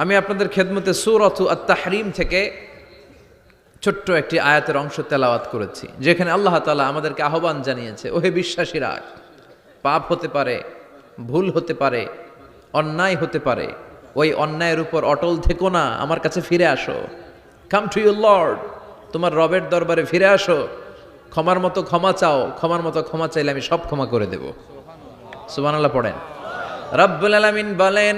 আমি আপনাদের খেদমতে সূরাতু আত-তাহরিম থেকে ছোট্ট একটি আয়াতের অংশ তেলাওয়াত করেছি, যেখানে আল্লাহ তাআলা আমাদেরকে আহ্বান জানিয়েছে, ওহে বিশ্বাসীরা, পাপ হতে পারে, ভুল হতে পারে, অন্যায় হতে পারে, ওই অন্যায়ের উপর অটল থেকো না, আমার কাছে ফিরে আসো। কাম টু ইউর লর্ড, তোমার রবের দরবারে ফিরে আসো, ক্ষমার মতো ক্ষমা চাও, ক্ষমার মতো ক্ষমা চাইলে আমি সব ক্ষমা করে দেব। সুবহানাল্লাহ পড়েন। রব্বুল আলামিন বলেন,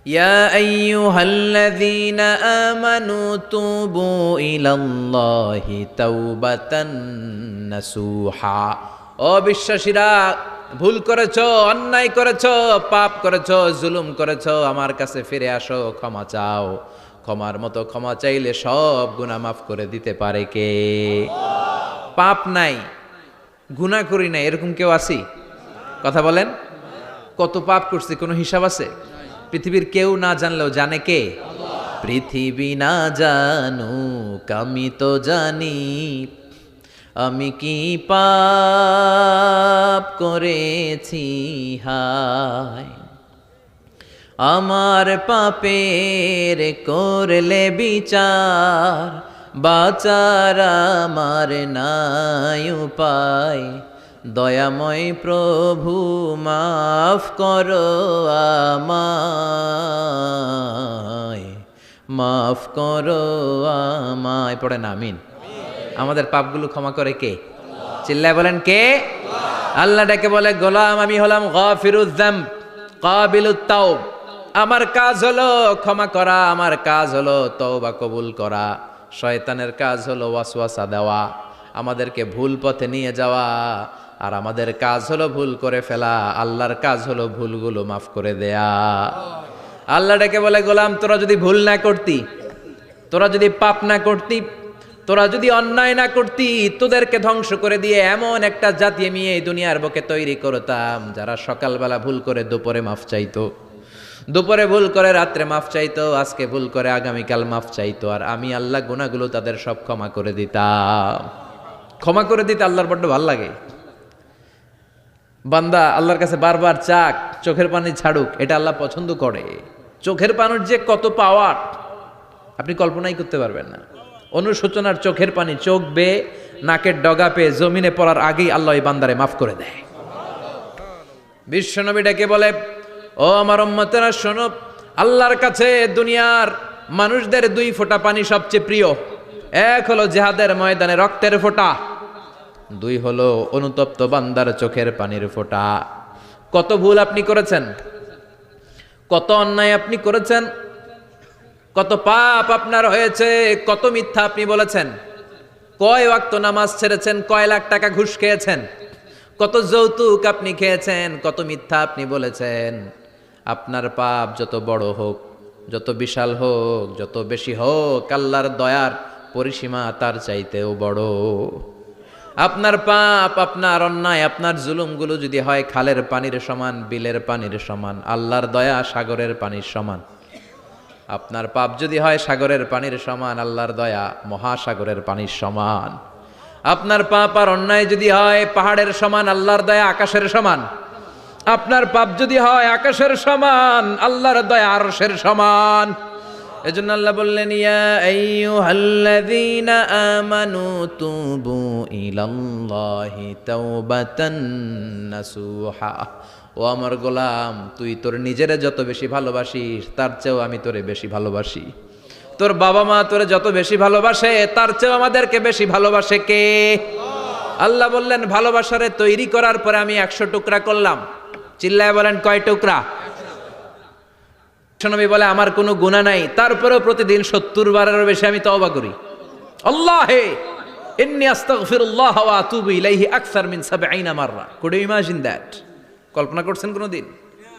ইয়া আইয়ুহাল্লাযীনা আমানু তুবু ইলাল্লাহি তাওবাতান নাসুহা। ও বিশ্বাসীরা, ভুল করেছো, অন্যায় করেছো, পাপ করেছো, জুলুম করেছো, আমার কাছে ফিরে আসো, ক্ষমা চাও। ক্ষমার মতো ক্ষমা চাইলে সব গুনাহ মাফ করে দিতে পারে কে? পাপ নাই, গুনাহ করি নাই, এরকম কেউ আছি? কথা বলেন। কত পাপ করছি, কোনো হিসাব আছে? পৃথিবীর কেউ না জানলেও জানে কে? পৃথিবী না জানুক আমি তো জানি, আমি কি পাপ করেছি হায়। আমার পাপের করলে বিচার, বাঁচার আমার নাই উপায়। দয়াময় প্রভু মাফ করো আমায়, মাফ করো আমায়। পড়েন আমিন। আমাদের পাপগুলো ক্ষমা করে কে? চিল্লায় বলেন কে? আল্লাহ ডেকে বলে, গোলাম আমি হলাম গাফিরুয যামব কাবিলুত তাওব। আমার কাজ হলো ক্ষমা করা, আমার কাজ হলো তওবা কবুল করা। শয়তানের কাজ হলো ওয়াসওয়াসা দেওয়া, আমাদেরকে ভুল পথে নিয়ে যাওয়া। আর আমাদের কাজ হলো ভুল করে ফেলা, আল্লাহর কাজ হলো ভুলগুলো মাফ করে দেয়া। আল্লাহ ডেকে বলে, গোলাম তোরা যদি ভুল না করতি, তোরা যদি পাপ না করতি, তোরা যদি অন্যায় না করতি, তোদেরকে ধ্বংস করে দিয়ে এমন একটা জাতি আমি এই দুনিয়ার বুকে তৈরি করতাম, যারা সকালবেলা ভুল করে দুপুরে মাফ চাইতো, দুপুরে ভুল করে রাত্রে মাফ চাইতো, আজকে ভুল করে আগামীকাল মাফ চাইতো। আর আমি আল্লাহ গুনাহগুলো তাদের সব ক্ষমা করে দিতাম। ক্ষমা করে দিতে আল্লাহর বড্ড ভাল লাগে। বান্দা আল্লাহর কাছে বারবার চাক, চোখের পানি ছাড়ুক, এটা আল্লাহ পছন্দ করে। চোখের পানির যে কত পাওয়ার আপনি কল্পনাই করতে পারবেন না। অনুশোচনার চোখের পানি চোখ বেয়ে নাকের ডগা পেয়ে জমিনে পড়ার আগেই আল্লাহ এই বান্দারে মাফ করে দেয়। বিশ্বনবী ডেকে বলে, ও আমার উম্মতেরা শোনো, আল্লাহর কাছে দুনিয়ার মানুষদের দুই ফোঁটা পানি সবচেয়ে প্রিয়। এক হলো জিহাদের ময়দানে রক্তের ফোঁটা, দুই হলো অনুতপ্ত বান্দার চোখের পানির ফোঁটা। কত ভুল আপনি করেছেন, কত অন্যায় আপনি করেছেন, কত পাপ আপনার হয়েছে, কত মিথ্যা আপনি বলেছেন, কয় ওয়াক্ত নামাজ ছেড়েছেন, কয় লাখ টাকা ঘুষ খেয়েছেন, কত যৌতুক আপনি খেয়েছেন, কত মিথ্যা আপনি বলেছেন। আপনার পাপ যত বড় হোক, যত বিশাল হোক, যত বেশি হোক, আল্লাহর দয়ার পরিসীমা তার চাইতেও বড়। আপনার পাপ, আপনার অন্যায়, আপনার জুলুমগুলো যদি হয় খালের পানির সমান, বিলের পানির সমান, আল্লাহর দয়া সাগরের পানির সমান। আপনার পাপ যদি হয় সাগরের পানির সমান, আল্লাহর দয়া মহাসাগরের পানির সমান। আপনার পাপ আর অন্যায় যদি হয় পাহাড়ের সমান, আল্লাহর দয়া আকাশের সমান। আপনার পাপ যদি হয় আকাশের সমান, আল্লাহর দয়া আরশের সমান। এজন্য আল্লাহ বললেন, ইয়া আইয়ুহাল্লাযীনা আমানু তুবু ইলাল্লাহি তাওবাতান নাসুহা। ও আমার গোলাম, তুই তোর নিজেরে যত বেশি ভালোবাসিস, তার চেয়েও আমি তোরে বেশি ভালোবাসি। তোর বাবা মা তোরে যত বেশি ভালোবাসে, তার চেয়েও আমাদেরকে বেশি ভালোবাসে কে? আল্লাহ বললেন, ভালোবাসারে তৈরি করার পরে আমি 100 টুকরা করলাম। চিল্লায় বলেন কয় টুকরা? নবী বলে, আমার কোনো গুনাহ নাই, তারপরেও প্রতিদিন 70 বারেরও বেশি আমি তওবা করি। আল্লাহে ইন্নী আস্তাগফিরুল্লাহ ওয়া আতুবু ইলাইহি আকসার মিন 70 মাররা। Could you imagine that? কল্পনা করছেন কোনোদিন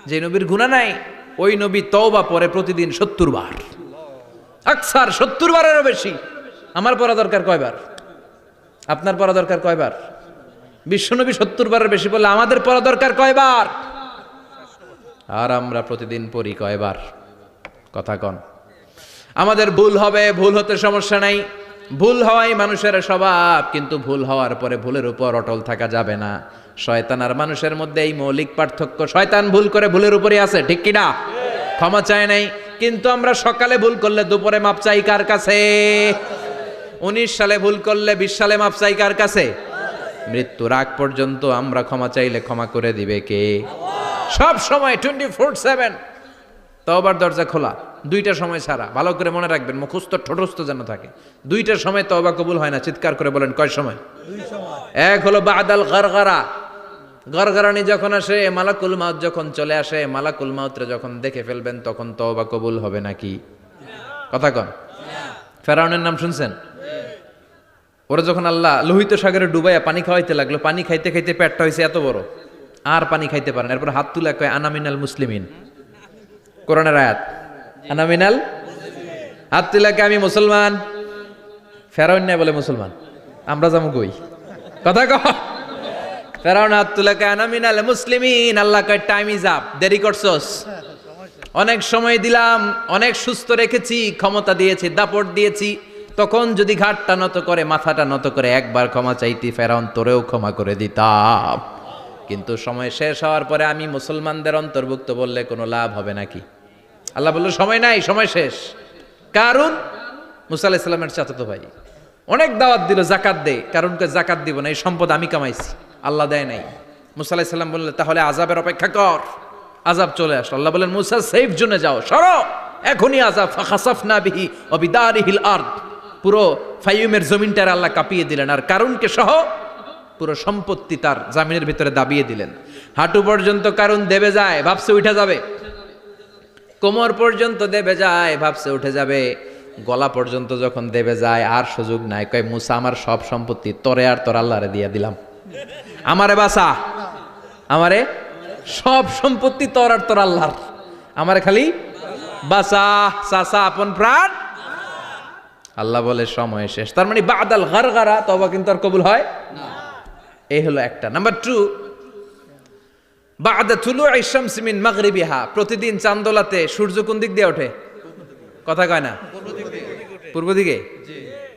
যে নবীর গুনাহ নাই, ওই নবী তওবা পরে প্রতিদিন 70 বার, আকসার 70 বারেরও বেশি। আমার পড়া দরকার কয়বার? আপনার পড়া দরকার কয়বার? বিশ্বনবী 70 বারের বেশি বললে আমাদের পড়া দরকার কয়বার? আর আমরা প্রতিদিন পড়ি কয়বার? কথা কন। আমাদের ভুল হবে, ভুল হতে সমস্যা নাই, ভুল হওয়াই মানুষের স্বভাব, কিন্তু ভুল হওয়ার পরে ভুলের উপর অটল থাকা যাবে না। শয়তান আর মানুষের মধ্যে এই মৌলিক পার্থক্য। শয়তান ভুল করে ভুলের উপরই আছে, ঠিক কিনা? ক্ষমা চায় নাই, কিন্তু আমরা সকালে ভুল করলে দুপুরে মাপ চাই কার কাছে? 19 সালে ভুল করলে 20 সালে মাপ চাই কার কাছে? মৃত্যুর আগ পর্যন্ত আমরা ক্ষমা চাইলে ক্ষমা করে দিবে কে? সব সময় 24/7 তওবার দরজা খোলা, দুইটা সময় ছাড়া। ভালো করে মনে রাখবেন, মুখস্থ ঠোঁটস্থ যেন থাকে। দুইটার সময় তওবা কবুল হয় না, চিৎকার করে বলেন কয় সময়? এক হলো বাদাল গারগারা, গরগরানি যখন আসে, মালাকুল মাউত যখন চলে আসে, মালাকুল মাউতরে যখন দেখে ফেলবেন তখন তওবা কবুল হবে নাকি? কথা কন। ফেরাউনের নাম শুনছেন? ওরা যখন আল্লাহ লোহিত সাগরে ডুবাইয়া পানি খাওয়াইতে লাগলো, পানি খাইতে খাইতে পেটটা হয়েছে এত বড়, আর পানি খাইতে পারেন। এরপর হাত তুলে কয় আনা মিনাল মুসলিমিন, কোরআনের আয়াত, আনা মিনাল, হাত তুলে কয় আমি মুসলমান। ফেরাউন না বলে মুসলমান, আমরা যাবো কই? কথা কহ। ফেরাউন হাত তুলে কয় আনা মিনাল মুসলিমিন। আল্লাহ কয় টাইম ইজ আপ, দেরি করছস, অনেক সময় দিলাম, অনেক সুস্থ রেখেছি, ক্ষমতা দিয়েছি, দাপট দিয়েছি, তখন যদি ঘাটটা নত করে, মাথাটা নত করে একবার ক্ষমা চাইতি, ফেরাউন তোরেও ক্ষমা করে দিতাম। কিন্তু সময় শেষ হওয়ার পরে আমি মুসলমানদের অন্তর্ভুক্ত বললে কোনো লাভ হবে নাকি? আল্লাহ বলল সময় নাই, সময় শেষ। কারণ মুসা আলাইহিস সালামের চাচাতো ভাই অনেক দাওয়াত দিল, জাকাত দে, কারণকে জাকাত দিব না, এই সম্পদ আমি কামাইছি, আল্লাহ দেয় নাই। মুসা আলাইহিস সালাম বললেন তাহলে আযাবের অপেক্ষা কর। আযাব চলে আসলো, আল্লাহ বললেন মুসা সেফ জোনে যাও, সরো, এখনই আযাব। ফাখাসাফনা বিহি ওয়া বিদারিহিল আরদ, পুরো ফাইয়ুমের জমিনটার আল্লাহ কাঁপিয়ে দিলেন, আর কারুনকে সহ পুরো সম্পত্তি তার জামিনের ভিতরে দাবিয়ে দিলেন। হাঁটু পর্যন্ত কারুন দেবে যায়, ভাবছে উঠে যাবে, কোমর পর্যন্ত দেবে যায়, ভাবছে উঠে যাবে, গলা পর্যন্ত যখন দেবে যায় আর সুযোগ নাই। কয় মুসা আমার সব সম্পত্তি তোরে আর তোর আল্লাহরে দিয়ে দিলাম, আমারে বাঁচা, আমারে সব সম্পত্তি তোর আর তোর আল্লাহর, আমারে খালি বাঁচা, চাচা আপন প্রাণ। আল্লাহ বলে সময় শেষ। তার মানে বাদাল গারগারা তওবা কিন্তু আর কবুল হয় না। এই হলো একটা। নাম্বার 2, বাদা তুলুই শামসি মিন মাগরিবিহা, প্রতিদিন চাঁদোলাতে সূর্য কোন দিক দিয়ে ওঠে? কথা কয় না? পূর্ব দিকে।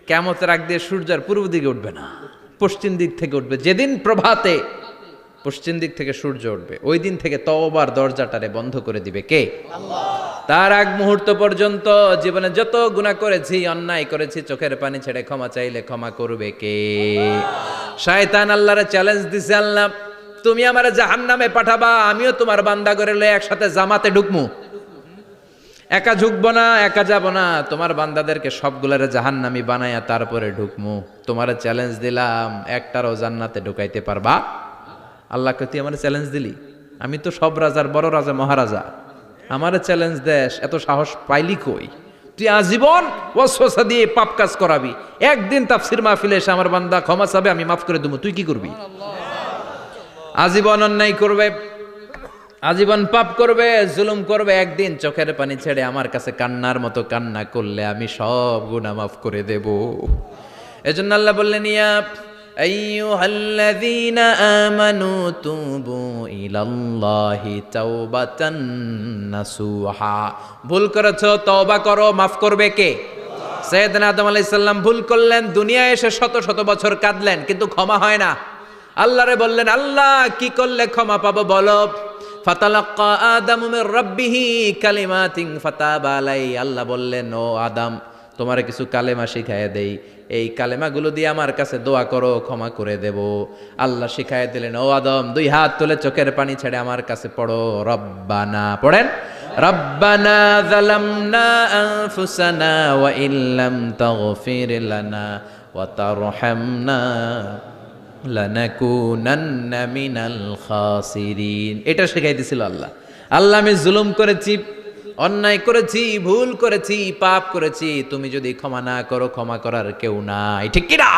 কিয়ামতের আগ দিয়ে সূর্য আর পূর্ব দিকে উঠবে না, পশ্চিম দিক থেকে উঠবে। যেদিন প্রভাতে পশ্চিম দিক থেকে সূর্য উঠবে, ওই দিন থেকে তওবার দরজাটারে বন্ধ করে দিবে কে? আল্লাহ। তার আগ মুহূর্ত পর্যন্ত জীবনে যত গুনাহ করেছি, অন্যায় করেছি, চোখের পানি ছেড়ে ক্ষমা চাইলে ক্ষমা করবে কে? শয়তান আল্লাহরে চ্যালেঞ্জ দিছে, আল্লাহ তুমি আমারে জাহান্নামে পাঠাবা, আমিও তোমার বান্দা করে লয়ে একসাথে জামাতে ঢুকমু, একা ঢুকবো না, একা যাব না, তোমার বান্দাদেরকে সবগুলারে জাহান্নামী বানায়া তারপরে ঢুকমু। তোমারে চ্যালেঞ্জ দিলাম, একটারও জান্নাতে ঢুকাইতে পারবা? আল্লাহকে তুই আমার চ্যালেঞ্জ দিলি, আমি তো সব রাজার বড় রাজা, মহারাজা, আমারে চ্যালেঞ্জ দেশ, এত সাহস পাইলি কই? তুই আজীবন ওয়াসওয়াসা দিয়ে পাপ কাজ করাবি, একদিন তাফসীর মাহফিলে এসে আমার বান্দা ক্ষমা চাবে, আমি মাফ করে দেবো, তুই কি করবি? আজীবন অন্যায় করবে, আজীবন পাপ করবে, জুলুম করবে, একদিন চোখের পানি ছেড়ে আমার কাছে কান্নার মতো কান্না করলে আমি সব গুনাহ মাফ করে দেব। এজন্য আল্লাহ বললেন ইয়া আইয়ুহাল্লাযীনা আমানু তুবু ইলাল্লাহি তাওবাতান নাসুহা, ভুল করেছো তওবা করো, মাফ করবে কে? সাইয়েদনা আদম আলাইহিস সালাম ভুল করলেন, দুনিয়ায় এসে শত শত বছর কাঁদলেন, কিন্তু ক্ষমা হয় না। আল্লাহরে বললেন আল্লাহ কি করলে ক্ষমা পাবো বলো? ফাতালাক্কা আদামু মির রাব্বিহি কালিমাতিন ফাতাবা আলাই, আল্লাহ বললেন ও আদম তোমারে কিছু কালেমা শিখাইয়া দেই, এই কালেমাগুলো দিয়ে আমার কাছে দোয়া করো, ক্ষমা করে দেব। আল্লাহ শিখাইয়া দিলেন ও আদম দুই হাত তুলে চোখের পানি ছেড়ে আমার কাছে পড়ো, রব্বানা, পড়েন, রব্বানা যালামনা আনফুসানা ওয়া ইল্লাম তাগফির লানা ওয়া তারহামনা লানাকুনান্না মিনাল খাসিরিন। এটা শিখাই দিছিল আল্লাহ। আল্লাহ আমি জুলুম করেছি, অন্যায় করেছি, ভুল করেছি, পাপ করেছি, তুমি যদি ক্ষমা না করো ক্ষমা করার কেউ নাই, ঠিক কি না?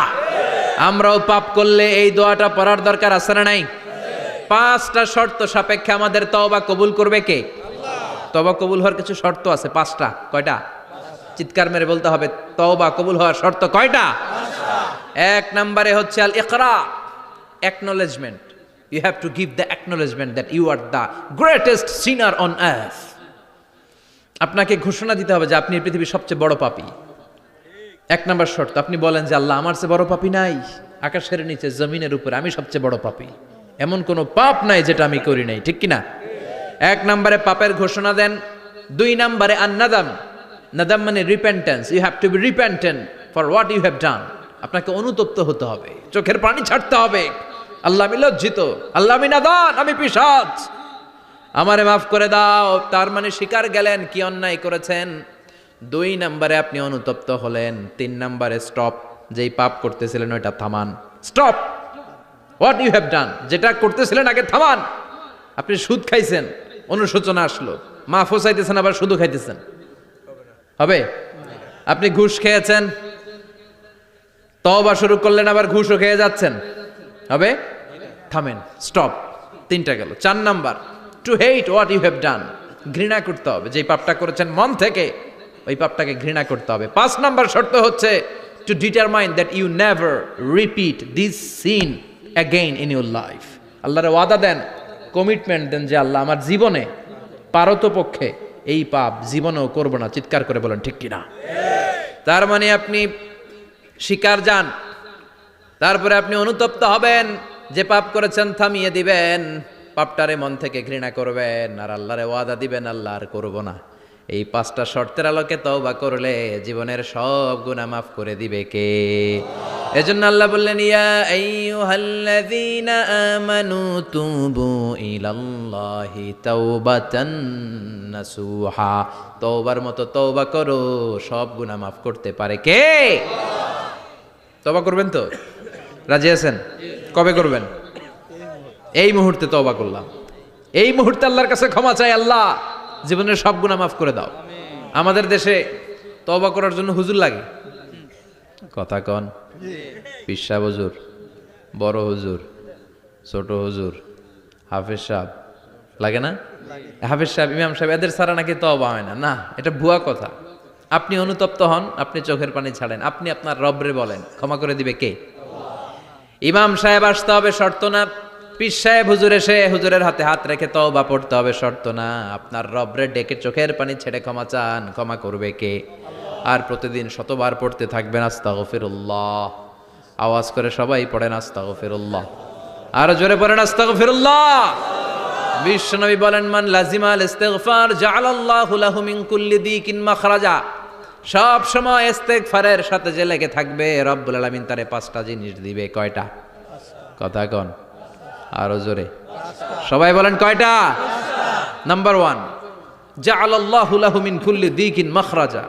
আমরাও পাপ করলে এই দোয়াটা পড়ার দরকার আছে না নাই? 5টা শর্ত সাপেক্ষে আমাদের তওবা কবুল করবে কে? আল্লাহ। তওবা কবুল হওয়ার কিছু শর্ত আছে 5টা। কয়টা? চিৎকার মেরে বলতে হবে, তওবা কবুল হওয়ার শর্ত কয়টা? 5টা। 1 নম্বরে হচ্ছে আল ইকরা, acknowledgement. You have to give the acknowledgement that you are the greatest sinner on earth. আপনাকে ঘোষণা দিতে হবে যে আপনি পৃথিবীর সবচেয়ে বড় পাপী। 1 নম্বর শর্ত, আপনি বলেন যে আল্লাহ আমার চেয়ে বড় পাপী নাই, আকাশের নিচে জমিনের উপরে আমি সবচেয়ে বড় পাপী, এমন কোনো পাপ নাই যেটা আমি করি নাই, ঠিক কি না? 1 নম্বরে পাপের ঘোষণা দেন। 2 নম্বরে আন-নাদাম। নাদাম মানে repentance. You have to be repentant for what you have done. আপনাকে অনুতপ্ত হতে হবে, চোখের পানি ছাড়তে হবে। আল্লাহ আমি লজ্জিত, আল্লাহ আমি নাদান, আমি পিশাচ, আমারে মাফ করে দাও। তার মানে স্বীকার গেলেন কি অন্যায় করেছেন। 2 নম্বরে আপনি অনুতপ্ত হলেন। 3 নম্বরে স্টপ, যেই পাপ করতেছিলেন ওইটা থামান। Stop what you have done, যেটা করতেছিলেন আগে থামান। আপনি সুদ খাইছেন, অনুশোচনা আসলো, মাফও চাইতেছেন, আবার সুদও খাইতেছেন, হবে? আপনি ঘুষ খেয়েছেন, তওবা শুরু করলেন, আবার ঘুষও খেয়ে যাচ্ছেন, হবে? থামেন, স্টপ। 3টা গেল। 4 number, to hate what you have done, ঘৃণা করতে হবে। যেই পাপটা করেছেন মন থেকে, ওই পাপটাকে ঘৃণা করতে হবে। 5 নাম্বার শর্ত হচ্ছে to determine that you never repeat this sin again in your life. আল্লাহর ওয়াদা দেন, কমিটমেন্ট দেন যে আল্লাহ আমার জীবনে পারতপক্ষে এই পাপ জীবনেও করব না। চিৎকার করে বলেন ঠিক কিনা? তার মানে আপনি শিকার যান, তারপরে আপনি অনুতপ্ত হবেন, যে পাপ করেছেন থামিয়ে দিবেন, পাপটারে মন থেকে ঘৃণা করবেন, আর আল্লাহরে ওয়াদা দিবেন আল্লাহ আর করব না। এই 5টা শর্তের আলোকে তওবা করলে জীবনের সব গুনাহ মাফ করে দিবে কে? এজন্য আল্লাহ বললেন, ইয়া আইয়ুহাল্লাযীনা আমানু তুবু ইলাল্লাহি তাওবাতান নাসুহা। তওবার মতো তওবা করো, সব গুনাহ মাফ করতে পারে কে? তওবা করবেন তো? রাজি আছেন? কবে করবেন? এই মুহূর্তে তওবা করলাম, এই মুহূর্তে আল্লাহর কাছে ক্ষমা চাই, আল্লাহ জীবনের সব গুনাহ মাফ করে দাও। আমাদের দেশে তওবা করার জন্য হুজুর লাগে, কথা কন? পীর সাহেব হুজুর, বড় হুজুর, ছোট হুজুর, হাফেজ সাহেব লাগে না? হাফেজ সাহেব, ইমাম সাহেব, এদের ছাড়া নাকি তওবা হয় না। না, এটা ভুয়া কথা। আপনি অনুতপ্ত হন, আপনি চোখের পানি ছাড়েন, আপনি আপনার রবরে বলেন, ক্ষমা করে দিবে কে? ইমাম সাহেব আসতে হবে শর্ত না, পীর সাহেব হুজুর এসে হুজুরের হাতে হাত রেখে তওবা পড়তে হবে শর্ত না। আপনার রবরে ডেকে চোখের পানি ছেড়ে ক্ষমা চান, ক্ষমা করবে কে? আর প্রতিদিন শতবার পড়তে থাকবেন আস্তাগফিরুল্লাহ। আওয়াজ করে সবাই পড়েন আস্তাগফিরুল্লাহ, আর জোরে পড়েন আস্তাগফিরুল্লাহ। বিশ্বনবী বলেন, মান লাজিমাল ইস্তিগফার জাআলাল্লাহু লাহু মিন কুল্লি দিকিন মাখরাজা। সব সময় ইস্তিগফারের সাথে যে লেগে থাকবে, রব্বুল আলামিন তারে 5টা জিনিস দিবে। কয়টা? কথা কন, আরো জোরে সবাই বলেন কয়টা? নাম্বার 1, জাআলাল্লাহু লাহু মিন কুল্লি দিকিন মাখরাজা।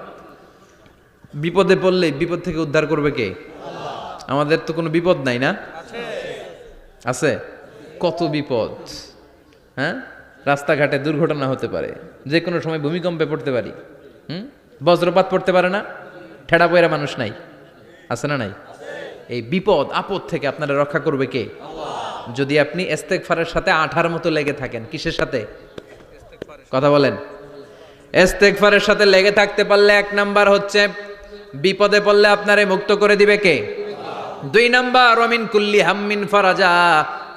বিপদে পড়লে বিপদ থেকে উদ্ধার করবে কে? আমাদের তো কোনো বিপদ নাই না? আছে। কত বিপদ, হ্যাঁ? রাস্তাঘাটে দুর্ঘটনা হতে পারে, যে কোনো সময় ভূমিকম্পে পড়তে পারি, বজ্রপাত পড়তে পারে না, ঠেড়া পয়রা মানুষ নাই, আছে না নাই? এই বিপদ আপদ থেকে আপনারা রক্ষা করবে কে? যদি আপনি ইস্তেগফারের সাথে আঠার মতো লেগে থাকেন। কিসের সাথে? কথা বলেন। ইস্তেগফারের সাথে লেগে থাকতে পারলে 1 নাম্বার হচ্ছে বিপদে পড়লে আপনারে মুক্ত করে দিবে কে? 2 নাম্বার, ওয়ামিন কুল্লি হাম্মিন ফারাজা।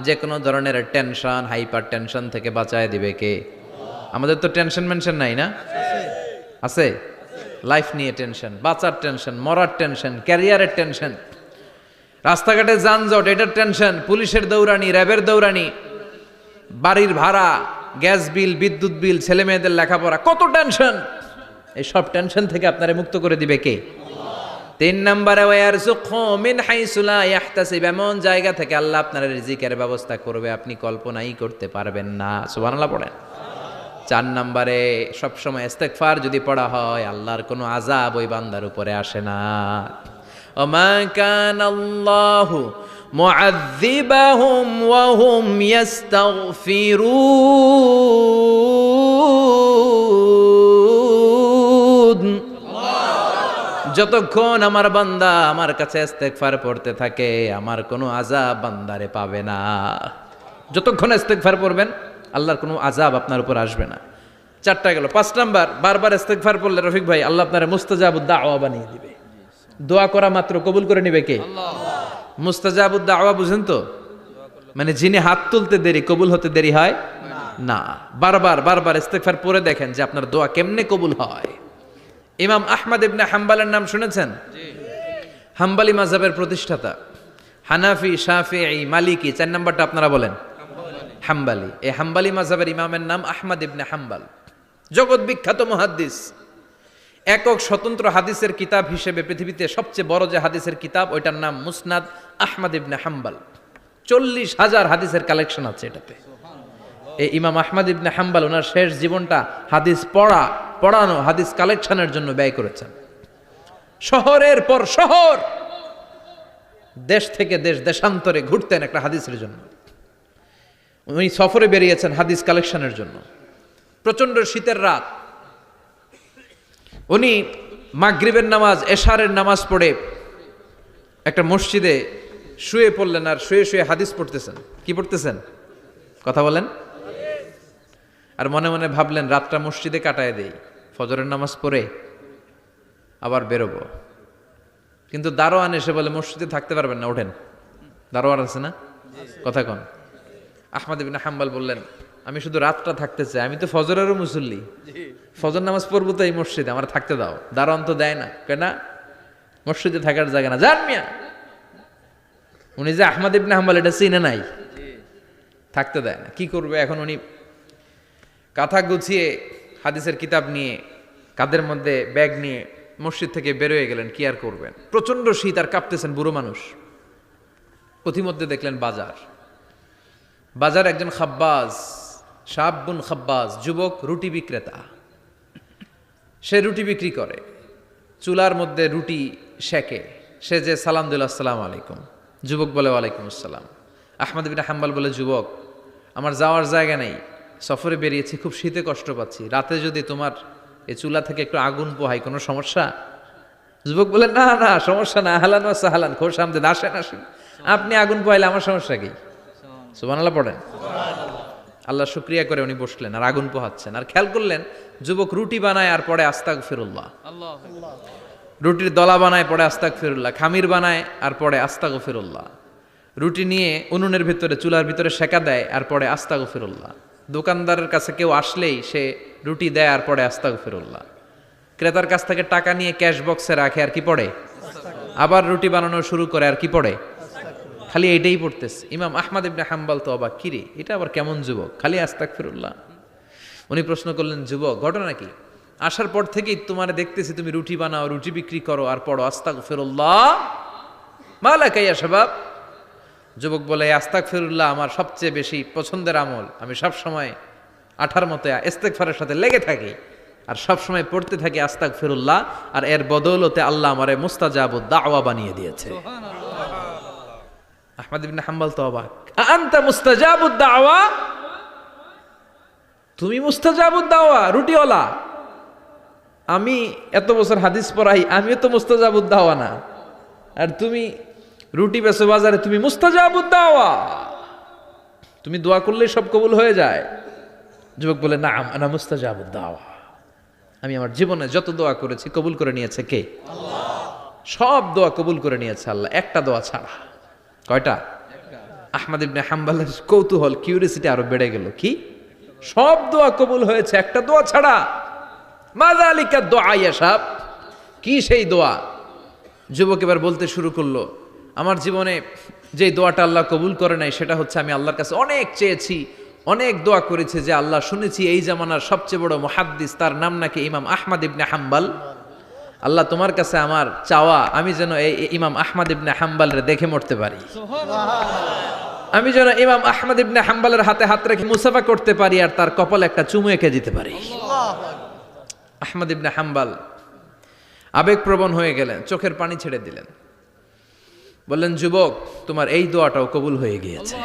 যে কোনো ধরনের টেনশন, হাইপার টেনশন থেকে বাঁচায় দিবে কে? আমাদের তো টেনশন মেনশন নাই না? আছে। লাইফ নিয়ে টেনশন, বাঁচার টেনশন, মরার টেনশন, ক্যারিয়ারের টেনশন, রাস্তাঘাটে যানজট, এটার টেনশন, পুলিশের দৌড়ানি, র্যাবের দৌড়ানি, বাড়ির ভাড়া, গ্যাস বিল, বিদ্যুৎ বিল, ছেলে মেয়েদের লেখাপড়া, কত টেনশন। এই সব টেনশন থেকে আপনারে মুক্ত করে দিবে কে? 3 নম্বরে, ওয়ারযুকহু মিন হাইসু লা ইয়াহতাসিব। এমন জায়গা থেকে আল্লাহ আপনার রিজিকের ব্যবস্থা করবে আপনি কল্পনাই করতে পারবেন না। সুবহানাল্লাহ পড়েন। 4 নম্বরে, সবসময় ইস্তেগফার যদি পড়া হয়, আল্লাহর কোনো আযাব ওই বান্দার উপরে আসে না। ওমা কানাল্লাহু মুআযযিবাহুম ওয়া হুম ইস্তাগফিরুন। যতক্ষণ আমার বান্দা আমার কাছে ইস্তেগফার পড়তে থাকে, আমার কোনো আযাব বান্দারে পাবে না। যতক্ষণ ইস্তেগফার পড়বেন, আল্লাহর কোনো আযাব আপনার উপর আসবে না। 4টা গেল। 5 নাম্বার, বারবার ইস্তেগফার পড়লে রফিক ভাই আল্লাহ আপনারে মুস্তাজাবুদ দাওয়া বানিয়ে দিবে। দোয়া করা মাত্র কবুল করে নিবে কে? আল্লাহ। মুস্তাজাবুদ দাওয়া বুঝেন তো? মানে যিনি হাত তুলতে দেরি, কবুল হতে দেরি হয় না। বারবার বারবার ইস্তেগফার পড়ে দেখেন যে আপনার দোয়া কেমনে কবুল হয়। ইমাম আহমদ ইবনে হাম্বলের নাম শুনেছেন? হাম্বলি মাযহাবের প্রতিষ্ঠাতা। হানাফি, শাফিঈ, মালিকি, 4 নাম্বারটা আপনারা বলেন হাম্বলি। এই হাম্বলি মাযহাবের ইমামের নাম আহমদ ইবনে হাম্বল। জগৎ বিখ্যাত মুহাদ্দিস। একক স্বতন্ত্র হাদিসের কিতাব হিসেবে পৃথিবীতে সবচেয়ে বড় যে হাদিসের কিতাব, ওইটার নাম মুসনাদ আহমদ ইবনে হাম্বল। 40,000 হাদিসের কালেকশন আছে এটাতে। এই ইমাম আহমদ ইবনে হাম্বল ওনার শেষ জীবনটা হাদিস পড়ানো, হাদিস কালেকশনের জন্য ব্যয় করেছেন। শহরের পর শহর, দেশ থেকে দেশান্তরে ঘুরতেন একটা হাদিসের জন্য। উনি সফরে বেরিয়েছেন হাদিস কালেকশনের জন্য। প্রচন্ড শীতের রাত, উনি মাগরিবের নামাজ, এশারের নামাজ পড়ে একটা মসজিদে শুয়ে পড়লেন, আর শুয়ে শুয়ে হাদিস পড়তেছেন। কি পড়তেছেন? কথা বলেন। আর মনে মনে ভাবলেন রাতটা মসজিদে কাটায় দেই, ফজরের নামাজ পড়ে আবার বেরোবো। কিন্তু দারোয়ান এসে বলে মসজিদে থাকতে পারবেন না, ওঠেন। দারোয়ান আছে না? কথা কন। আহমদ ইবনে হাম্বল বললেন, আমি শুধু রাতটা থাকতে চাই, আমি তো ফজরেরও মুসল্লি, ফজর নামাজ পড়বো তো এই মসজিদে, আমার থাকতে দাও। দারোয়ান তো দেয় না, কেন? মসজিদে থাকার জায়গা না, যান মিয়া। উনি যে আহমদ ইবনে হাম্বল এটা চিনে নাই, থাকতে দেয় না। কি করবে এখন? উনি কাঁথা গুছিয়ে হাদিসের কিতাব নিয়ে কাঁধের মধ্যে ব্যাগ নিয়ে মসজিদ থেকে বেরোয় গেলেন। কি আর করবেন, প্রচন্ড শীত, আর কাঁপতেছেন, বুড়ো মানুষ। পথিমধ্যে দেখলেন বাজার একজন খাব্বাজ, শাবুন খাব্বাজ, যুবক রুটি বিক্রেতা। সে রুটি বিক্রি করে, চুলার মধ্যে রুটি সেকে। সে যে সালাম দিল, আসসালামু আলাইকুম। যুবক বলে ওয়ালাইকুম আসসালাম। আহমদ ইবনে হাম্বল বলে, যুবক আমার যাওয়ার জায়গা নেই, সফরে বেরিয়েছি, খুব শীতে কষ্ট পাচ্ছি, রাতে যদি তোমার এই চুলা থেকে একটু আগুন পোহাই কোনো সমস্যা? যুবক বলে, না না সমস্যা না, আহলান ওয়া সাহলান, খোশ আমদেদ, আসেন আসেন, আপনি আগুন পোহাইলে আমার সমস্যা কি? সুবহানাল্লাহ পড়েন। আল্লাহ শুকরিয়া করে উনি বসলেন আর আগুন পোহাচ্ছেন। আর খেয়াল করলেন যুবক রুটি বানায় আর পড়ে আস্তাগফিরুল্লাহ। রুটির দলা বানায়, পড়ে আস্তাগফিরুল্লাহ। খামির বানায় আর পড়ে আস্তাগফিরুল্লাহ। রুটি নিয়ে উনুনের ভিতরে, চুলার ভিতরে সেকা দেয় আর পড়ে আস্তাগফিরুল্লাহ। দোকানদারের কাছে কেউ আসলেই সে রুটি দেয় আর পড়ে আস্তাগফিরুল্লাহ। ক্রেতার কাছ থেকে টাকা নিয়ে ক্যাশ বক্সে রাখে আর কি পড়ে? আবার রুটি বানানো শুরু করে আর কি পড়ে? খালি এইটাই পড়তেছে। ইমাম আহমদ ইবনে হাম্বল তো অবাক, কিরে এটা আবার কেমন যুবক, খালি আস্তাগফিরুল্লাহ। উনি প্রশ্ন করলেন, যুবক ঘটনা কি? আসার পর থেকেই তোমার দেখতেছি তুমি রুটি বানাও, রুটি বিক্রি করো আর পড়ো আস্তাগফিরুল্লাহ, মালাকা ইয়া শাবাব। যুবক বলে, আস্তাগফিরুল্লাহ আমার সবচেয়ে বেশি পছন্দের আমল, আমি সব সময় আঠার মতো ইস্তেগফারের সাথে লেগে থাকি আর সব সময় পড়তে থাকি আস্তাগফিরুল্লাহ, আর এর বদৌলতে আল্লাহ আমারে মুস্তাজাবুদ দাওয়া বানিয়ে দিয়েছে। আহমদ ইবনে হাম্বল তো অবাক, আনতা মুস্তাজাবুদ দাওয়া, তুমি মুস্তাজাবুদ দাওয়া, রুটিওয়ালা। আমি এত বছর হাদিস পড়াই, আমিও তো মুস্তাজাবুদ দাওয়া না, আর তুমি রুটি বেচো বাজারে, তুমি মুস্তাজাবুদ দাওয়া, তুমি দোয়া করলেই সব কবুল হয়ে যায়। যুবক বলে, নাম আনা মুস্তাজাবুদ দাওয়া, আমি আমার জীবনে যত দোয়া করেছি কবুল করে নিয়েছে কে? আল্লাহ। সব দোয়া কবুল করে নিয়েছে আল্লাহ, একটা দোয়া ছাড়া। কয়টা? আহমদ ইবনে হাম্বলের কৌতূহল, কিউরিসিটি আরো বেড়ে গেল। কি? সব দোয়া কবুল হয়েছে, একটা দোয়া ছাড়া। মাযালিকা দোয়া ইয়া শাব, কি সেই দোয়া? যুবক এবার বলতে শুরু করলো, আমার জীবনে যে দোয়াটা আল্লাহ কবুল করে নাই সেটা হচ্ছে আমি আল্লাহর কাছে অনেক চেয়েছি, অনেক দোয়া করেছি যে আল্লাহ, শুনেছি এই জামানার সবচেয়ে বড় মুহাদ্দিস, তার নাম নাকি ইমাম আহমদ ইবনে হাম্বল। আল্লাহ তোমার কাছে আমার চাওয়া, আমি যেন এই ইমাম আহমদ ইবনে হাম্বলরে দেখে মরতে পারি, আমি যেন ইমাম আহমদ ইবনে হাম্বলের হাতে হাত রেখে মুসাফা করতে পারি আর তার কপালে একটা চুমু এঁকে দিতে পারি। আহমদ ইবনে হাম্বল আবেগপ্রবণ হয়ে গেলেন, চোখের পানি ছেড়ে দিলেন, বললেন, যুবক তোমার এই দোয়াটাও কবুল হয়ে গিয়েছে।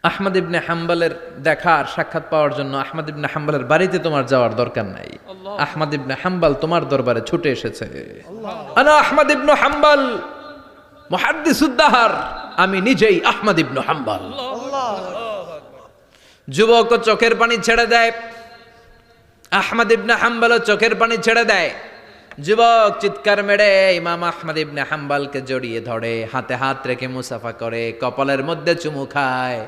আহমদ ইবনে হাম্বলের দেখার সাক্ষাৎ পাওয়ার জন্য আহমদ ইবনে হাম্বলের বাড়িতে তোমার যাওয়ার দরকার নাই, আহমদ ইবনে হাম্বল তোমার দরবারে ছুটে এসেছে। আনা আহমদ ইবনে হাম্বল মুহাদ্দিসুদ দাহর, আমি নিজেই আহমদ ইবনে হাম্বল। যুবক চোখের পানি ছেড়ে দেয়, আহমদ ইবনে হাম্বল চোখের পানি ছেড়ে দেয়। যুবক চিৎকার মেরে ইমাম আহমদ ইবনে হাম্বলকে জড়িয়ে ধরে, হাতে হাত রেখে মুসাফা করে, কপালের মধ্যে চুমু খায়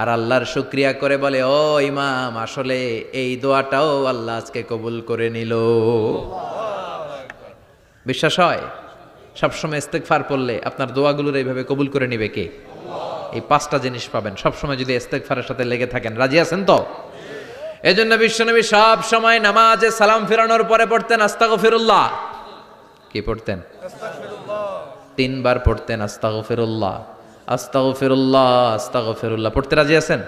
আর আল্লাহর শুকরিয়া করে বলে, ও ইমাম, আসলে এই দোয়াটাও আল্লাহ আজকে কবুল করে নিল। বিশ্বাস হয়? সবসময় ইস্তেগফার পড়লে আপনার দোয়াগুলোর এইভাবে কবুল করে নিবে কে? এই 5টা জিনিস পাবেন সবসময় যদি ইস্তেগফারের সাথে লেগে থাকেন। রাজি আছেন তো? এজন্য বিশ্বনবী সব সময় নামাজে সালাম ফেরানোর পরে পড়তেন আস্তাগফিরুল্লাহ। কি পড়তেন? তিনবার পড়তেন আস্তাগফিরুল্লাহ, আস্তাগফিরুল্লাহ, আস্তাগফিরুল্লাহ। পড়তে রাজি আছেন?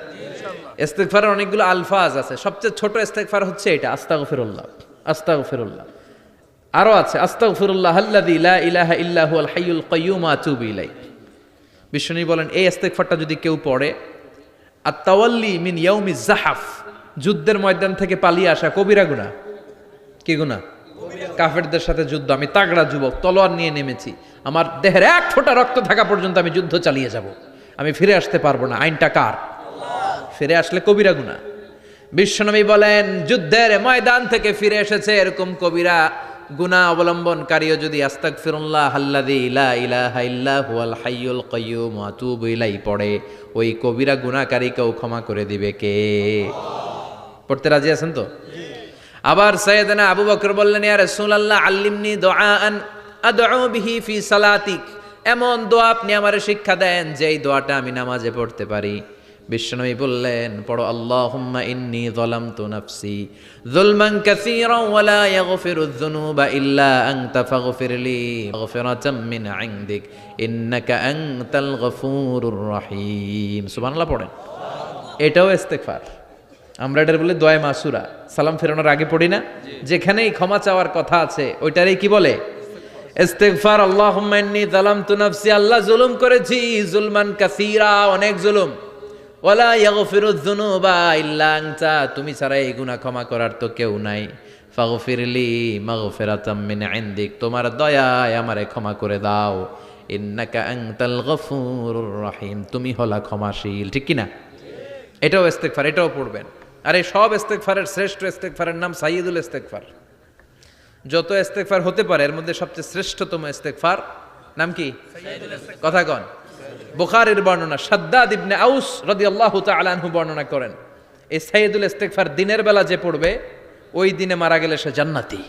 ইস্তিগফারের অনেকগুলো আলফাজ আছে, সবচেয়ে ছোট ইস্তিগফার হচ্ছে এটা, আস্তাগফিরুল্লাহ, আস্তাগফিরুল্লাহ। আরো আছে আস্তাগফিরুল্লাহ আল্লাযী লা ইলাহা ইল্লা হুয়াল হাইয়ুল কাইয়্যুম ওয়া আতুবু ইলাইহি। বিশ্বনবী বলেন এই ইস্তিগফারটা যদি কেউ পড়ে, আত-তাওয়াল্লি মিন ইয়াউমিজ জাহাফ, যুদ্ধের ময়দান থেকে পালিয়ে আসা কবিরা গুনাহ। কি গুনাহ? কাফেরদের সাথে যুদ্ধ, আমি তাগড়া যুবক, তলোয়ার নিয়ে নেমেছি, আমার দেহের এক ফোঁটা রক্ত থাকা পর্যন্ত আমি যুদ্ধ চালিয়ে যাব, আমি ফিরে আসতে পারবো না, আইনটা কার? ফিরে আসলে কবিরা গুনাহ। বিশ্বনবী বলেন যুদ্ধের ময়দান থেকে ফিরে এসেছে এরকম কবিরা গুনাহ অবলম্বনকারীও যদি আস্তাগফিরুল্লাহ আল্লাযী লা ইলাহা ইল্লা হুয়াল হাইয়ুল কাইয়্যুম ওয়া আতুবু ইলাইহি পড়ে, ওই কবিরা গুনাহকারীকেও ক্ষমা করে দিবে কে? পড়তে রাজি আছেন তো? আবার সাইয়েদনা আবু বকর বললেন, ইয়া রাসূলুল্লাহ আল্লিমনি দুআআন আদউ বিহি ফি সালাতিক, এমন দোয়া আপনি আমারে শিক্ষা দেন যেই দোয়াটা আমি নামাজে পড়তে পারি। বিশ্বনবী বললেন পড়ো, আল্লাহুম্মা ইন্নী যালামতু নাফসি যুলমান কাসীরান ওয়া লা ইয়াগফিরুয যুনুবা ইল্লা আনতা ফাগফিরলি মাগফিরাতাম মিন ইনদিক ইন্নাকা আনতাল গফুরুর রহিম। সুবহানাল্লাহ পড়েন, এটাও ইস্তিগফার। আমরা এটার বলে দোয়া মাসুরা, সালাম ফেরানোর আগে পড়ি না? যেখানেই ক্ষমা চাওয়ার কথা আছে ওইটারই কি বলে? ইস্তিগফার। আল্লাহুম্মা ইন্নী যালামতু নাফসি, আল্লাহ জুলুম করেছি, যুলমান কাসীরা, অনেক জুলুম, ওয়ালা ইয়াগফিরুয যুনুবা ইল্লা আনতা, তুমি ছাড়া এই গুনাহ ক্ষমা করার তো কেউ নাই। ফাগফিরলি মাগফিরাতাম মিন ইনদিক, তোমার দয়ায় আমারে ক্ষমা করে দাও। ইন্নাকা আনতাল গফুরুর রহিম, তুমি হলা ক্ষমাশীল। ঠিক কি না? এটাও ইস্তিগফার, এটাও পড়বেন। আর এই সব ইস্তিগফারের শ্রেষ্ঠ ইস্তিগফারের নাম সাইয়্যিদুল ইস্তিগফার। যত ইস্তিগফার হতে পারে এর মধ্যে সবচেয়ে শ্রেষ্ঠতম ইস্তিগফার নাম কি? কথা কন। বুখারীর বর্ণনা, শাদ্দাদ ইবনে আউস রাদিয়াল্লাহু তাআলা আনহু বর্ণনা করেন, এই সাইয়্যিদুল ইস্তিগফার দিনের বেলা যে পড়বে ওই দিনে মারা গেলে সে জান্নাতি।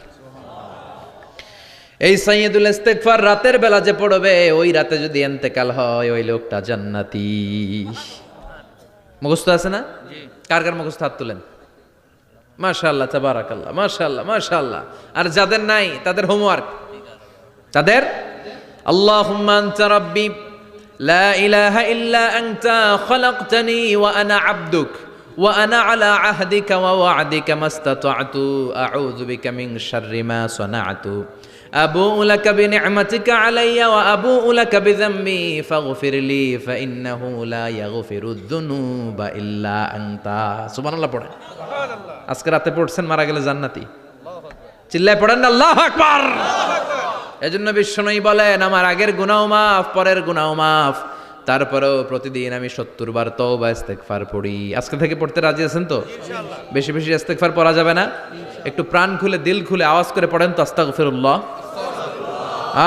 এই সাইয়্যিদুল ইস্তিগফার রাতের বেলা যে পড়বে ওই রাতে যদি ইন্তেকাল হয় ওই লোকটা জান্নাতি। মুখস্থ আছে না? কার কার মুখস্থ? হাত তুলেন। মাশাআল্লাহ, তাবারাকাল্লাহ, মাশাআল্লাহ, মাশাআল্লাহ। আর যাদের নাই তাদের হোমওয়ার্ক, তাদের আল্লাহুম্মা আনতা রাব্বি লা ইলাহা ইল্লা আনতা খালাকতানি ওয়া আনা আবদুক ওয়া আনা আলা আহদিকা ওয়া ওয়া'দিকা মাস্তাতা'তু আউযু বিকা মিন শাররি মা সানা'তু আবুউ লাকা বিনি'মাতিকা আলাইয়া ওয়া আবুউ লাকা বিযামবি ফাগফিরলি ফাইন্নাহু লা ইয়াগফিরুয যুনুবা ইল্লা আনতা। সুবহানাল্লাহ পড়েন। আজকে রাতে পড়ছেন, মারা গেলে জান্নাতি। চিল্লায় পড়েন না আল্লাহু আকবার। এজন্য বিশ্বনবী বলেন আমার আগের গুনাহ মাফ, পরের গুনাহ মাফ, তারপরেও প্রতিদিন আমি 70 বার তওবা ইস্তিগফার পড়ি। আজকে থেকে পড়তে রাজি আছেন তো? ইনশাআল্লাহ। বেশি বেশি ইস্তিগফার পড়া যাবে না? একটু প্রাণ খুলে দিল খুলে আওয়াজ করে পড়েন তো আস্তাগফিরুল্লাহ।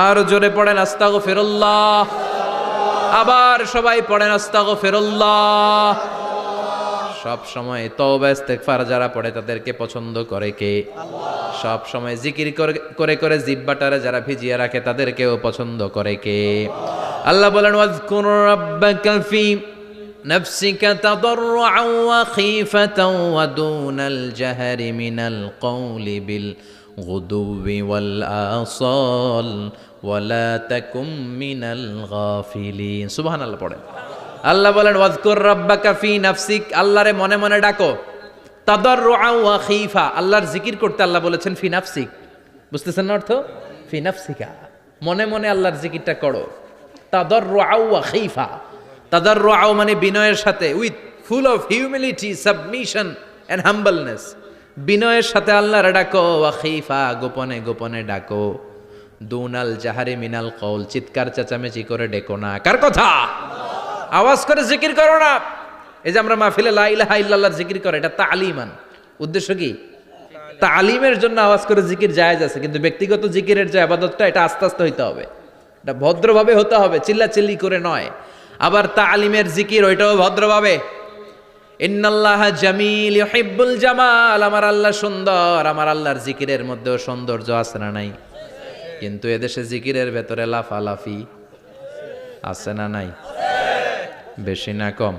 আর জোরে পড়েন আস্তাগফিরুল্লাহ। আবার সবাই পড়েন আস্তাগফিরুল্লাহ। সব সময় তওবা ইস্তিগফার যারা পড়ে তাদেরকে পছন্দ করে কে? আল্লাহ। সব সময় জিকির করে করে জিহ্বাটারে যারা ভিজিয়ে রাখে তাদেরকেও পছন্দ করে কে? আল্লাহ বলেন ওয়াজকুর রাব্বাকা ফি নাফসিকা তাদাররুআন ওয়া খীফাতান ওয়া দুনাল জাহরি মিনাল কওলি বিল গুদুবি ওয়াল আসাল ওয়া লা তাকুম মিনাল গাফিলিন। সুবহানাল্লাহ পড়েন। আল্লাহ বলেন ওয়াজকুর রাব্বাকা ফি নাফসিক, আল্লাহরে মনে মনে ডাকো। তাদাররুআন ওয়া খীফা, আল্লাহর জিকির করতে আল্লাহ বলেছেন ফি নাফসিক। বুঝতেছেন না অর্থ? ফি নাফসিকা, মনে মনে আল্লাহর জিকিরটা করো। তাদাররুআন ওয়া খীফা, তাদাররুআন মানে বিনয়ের সাথে, with full of humility, submission and humbleness, বিনয়ের সাথে আল্লাহরে ডাকো। ওয়া খীফা, গোপনে গোপনে ডাকো। দুনাল জাহারি মিনাল কওল, চিৎকার চেঁচামেচি করে ডেকো না। কার কথা? আওয়াজ করে জিকির করো না। এই যে আমরা মাহফিলে লা ইলাহা ইল্লাল্লাহর জিকির করে, এটা তালিমান। উদ্দেশ্য কি? তালিমের জন্য আওয়াজ করে জিকির জায়েজ আছে, কিন্তু ব্যক্তিগত জিকিরের যে ইবাদতটা এটা আস্তে আস্তে হইতে হবে, এটা ভদ্রভাবে হতে হবে, চিল্লাচিল্লি করে নয়। আবার তালিমের জিকির ওইটাও ভদ্রভাবে। ইন্নাল্লাহা জামিল ইউহিব্বুল জামাল, আমার আল্লাহ সুন্দর, আমার আল্লাহর জিকিরের মধ্যেও সৌন্দর্য আছে না নাই? কিন্তু এদেশে জিকিরের ভেতরে লাফালাফি আছে না নাই? বেশি না কম?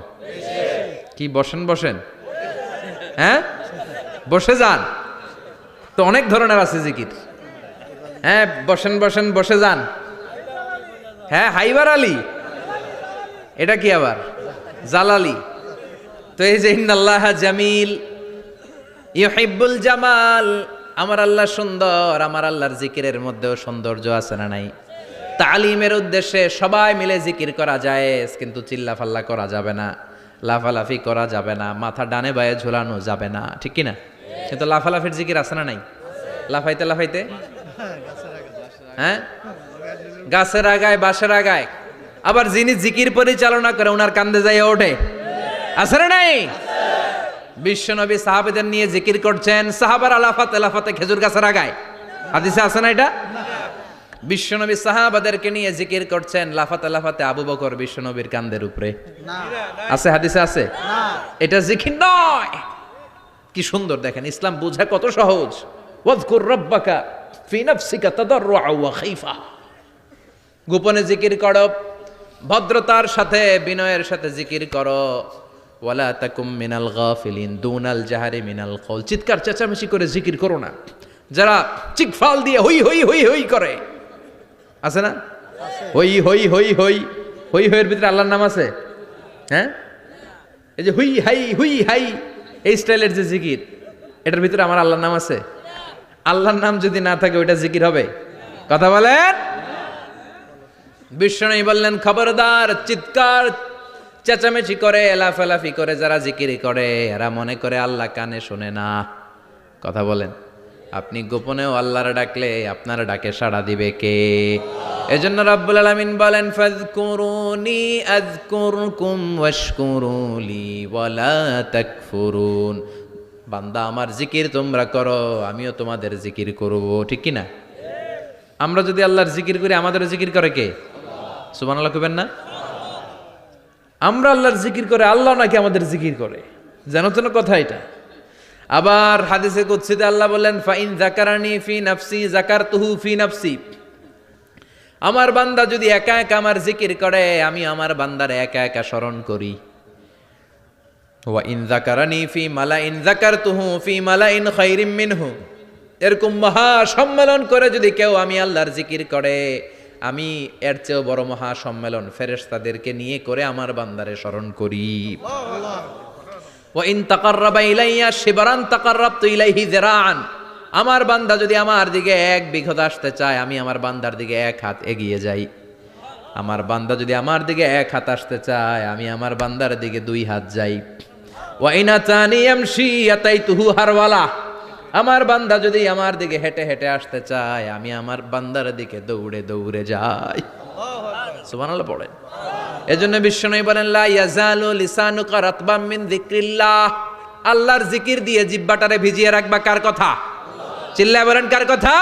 কি বসেন বসেন? হ্যাঁ, বসে যান। তো অনেক ধরনের আছে জিকির। হ্যাঁ, বসেন বসেন বসে যান। হ্যাঁ, হাইবার আলী, এটা কি আবার জালালি? তো এই যে ইন্নাল্লাহ জামিল ইউহিব্বুল জামাল, আমার আল্লাহ সুন্দর, আমার আল্লাহর জিকিরের মধ্যেও সৌন্দর্য আছে না নাই? তালিমের উদ্দেশ্যে সবাই মিলে জিকির করা যায়, কিন্তু চিল্লাফাল্লা করা যাবে না, লাফালাফি করা যাবে না, মাথা ডানে বায়ে ঝুলানো যাবে না, ঠিক কি না? কিন্তু লাফালাফির জিকির আছে না নাই? লাফাইতে লাফাইতে, হ্যাঁ, গাছের আগায় বাঁশের আগায়। আবার যিনি জিকির পরিচালনা করে ওনার কান্দে যাইয়া ওঠে, আছে না নাই? বিশ্বনবী সাহাবাদের নিয়ে জিকির করছেন, সাহাবারা লাফাতে লাফাতে খেজুর গাছের আগায়। হাদিসে আছে না এটা? বিশ্বনবী সাহাবাদেরকে নিয়ে জিকির করছেন, লাফাতে লাফাতে আবু বকর বিশ্বনবীর কান্দের উপরে। আছে হাদিসে আছে? এটা জিকির নয়। কি সুন্দর দেখেন, ইসলাম বোঝা কত সহজ। ওয়াজকুর রাব্বাকা ফি নাফসিকা তাদাররুআ ওয়া খাইফা, গোপনে জিকির করো, ভদ্রতার সাথে বিনয়ের সাথে জিকির করো। ওয়ালা তাকুম মিনাল গাফিলিন দুনাল জাহারি মিনাল কওল, চিৎকার চেঁচামেচি করে জিকির করো না। যারা চিকফাল দিয়ে হই হই হই হই করে, আছে না? হই হই হই হই হই হইয়ের ভিতরে আল্লাহর নাম আছে? হ্যাঁ, এই যে হুই হাই হুই হাই এই স্টাইলের যে জিকির, এটার ভিতরে আমার আল্লাহর নাম আছে? আল্লাহর নাম যদি না থাকে ওইটা জিকির হবে? কথা বলেন। বিশ্বনবী বললেন, খবরদার, চিৎকার চেঁচামেচি করে লাফালাফি করে যারা জিকির করে এরা মনে করে আল্লাহ কানে শোনে না। কথা বলেন। আপনি গোপনেও আল্লাহর ডাকলে আপনার ডাকে সাড়া দিবে কে? এজন্য রাব্বুল আলামিন বলেন, ফাযকুরুনি আযকুরকুম ওয়াশকুরুলি ওয়ালা তাকফুরুন। বান্দা, আমার জিকির তোমরা করো, আমিও তোমাদের জিকির করব, ঠিক কি না? আমরা যদি আল্লাহর জিকির করি, আমাদের জিকির করে কে? সুবহানাল্লাহ কইবেন না? আমরা আল্লাহর জিকির করে, আল্লাহ নাকি আমাদের জিকির করে, জানো তো না কথা এটা? আবার হাদিসে কুদসিতে আল্লাহ বললেন, ফাইন যাকারানি ফি নাফসি যাকারতুহু ফি নাফসি। আমার বান্দা যদি একা একা আমার জিকির করে, আমি আমার বান্দার একা একা স্মরণ করি। ওয়া ইন যাকারানি ফি মালাইন যাকারতুহু ফি মালাইন খায়রিম মিনহু। এরকম মহা সম্মেলন করে যদি কেউ আমি আল্লাহর জিকির করে, আমি এর চেয়েও বড় মহা সম্মেলন ফেরেশতাদেরকে নিয়ে করে আমার বান্দারে স্মরণ করি। ওয়া ইন তাকাররাবা ইলাইয়া শিবরান তাকাররাবতু ইলাইহি যিরাআন। আমার বান্দা যদি আমার দিকে এক বিঘত আসতে চায়, আমি আমার বান্দার দিকে এক হাত এগিয়ে যাই। আমার বান্দা যদি আমার দিকে এক হাত আসতে চায়, আমি আমার বান্দার দিকে দুই হাত যাই। ওয়া ইন আতানি ইয়ামশি আতাইতুহু হারওয়ালা। আমার বান্দা যদি আমার দিকে হেঁটে হেঁটে আসতে চায়, আমি আমার বান্দার দিকে দৌড়ে দৌড়ে যাই। সুবহানাল্লাহ পড়েন। এজন্য বিশ্বনবী বলেন, লা ইয়াজালু লিসানুকা রাতবাম মিন যিকরিল্লাহ। আল্লাহর জিকির দিয়ে জিহ্বাটারে ভিজিয়ে রাখবা। কার কথা? চিল্লায় বলেন, কার কথা?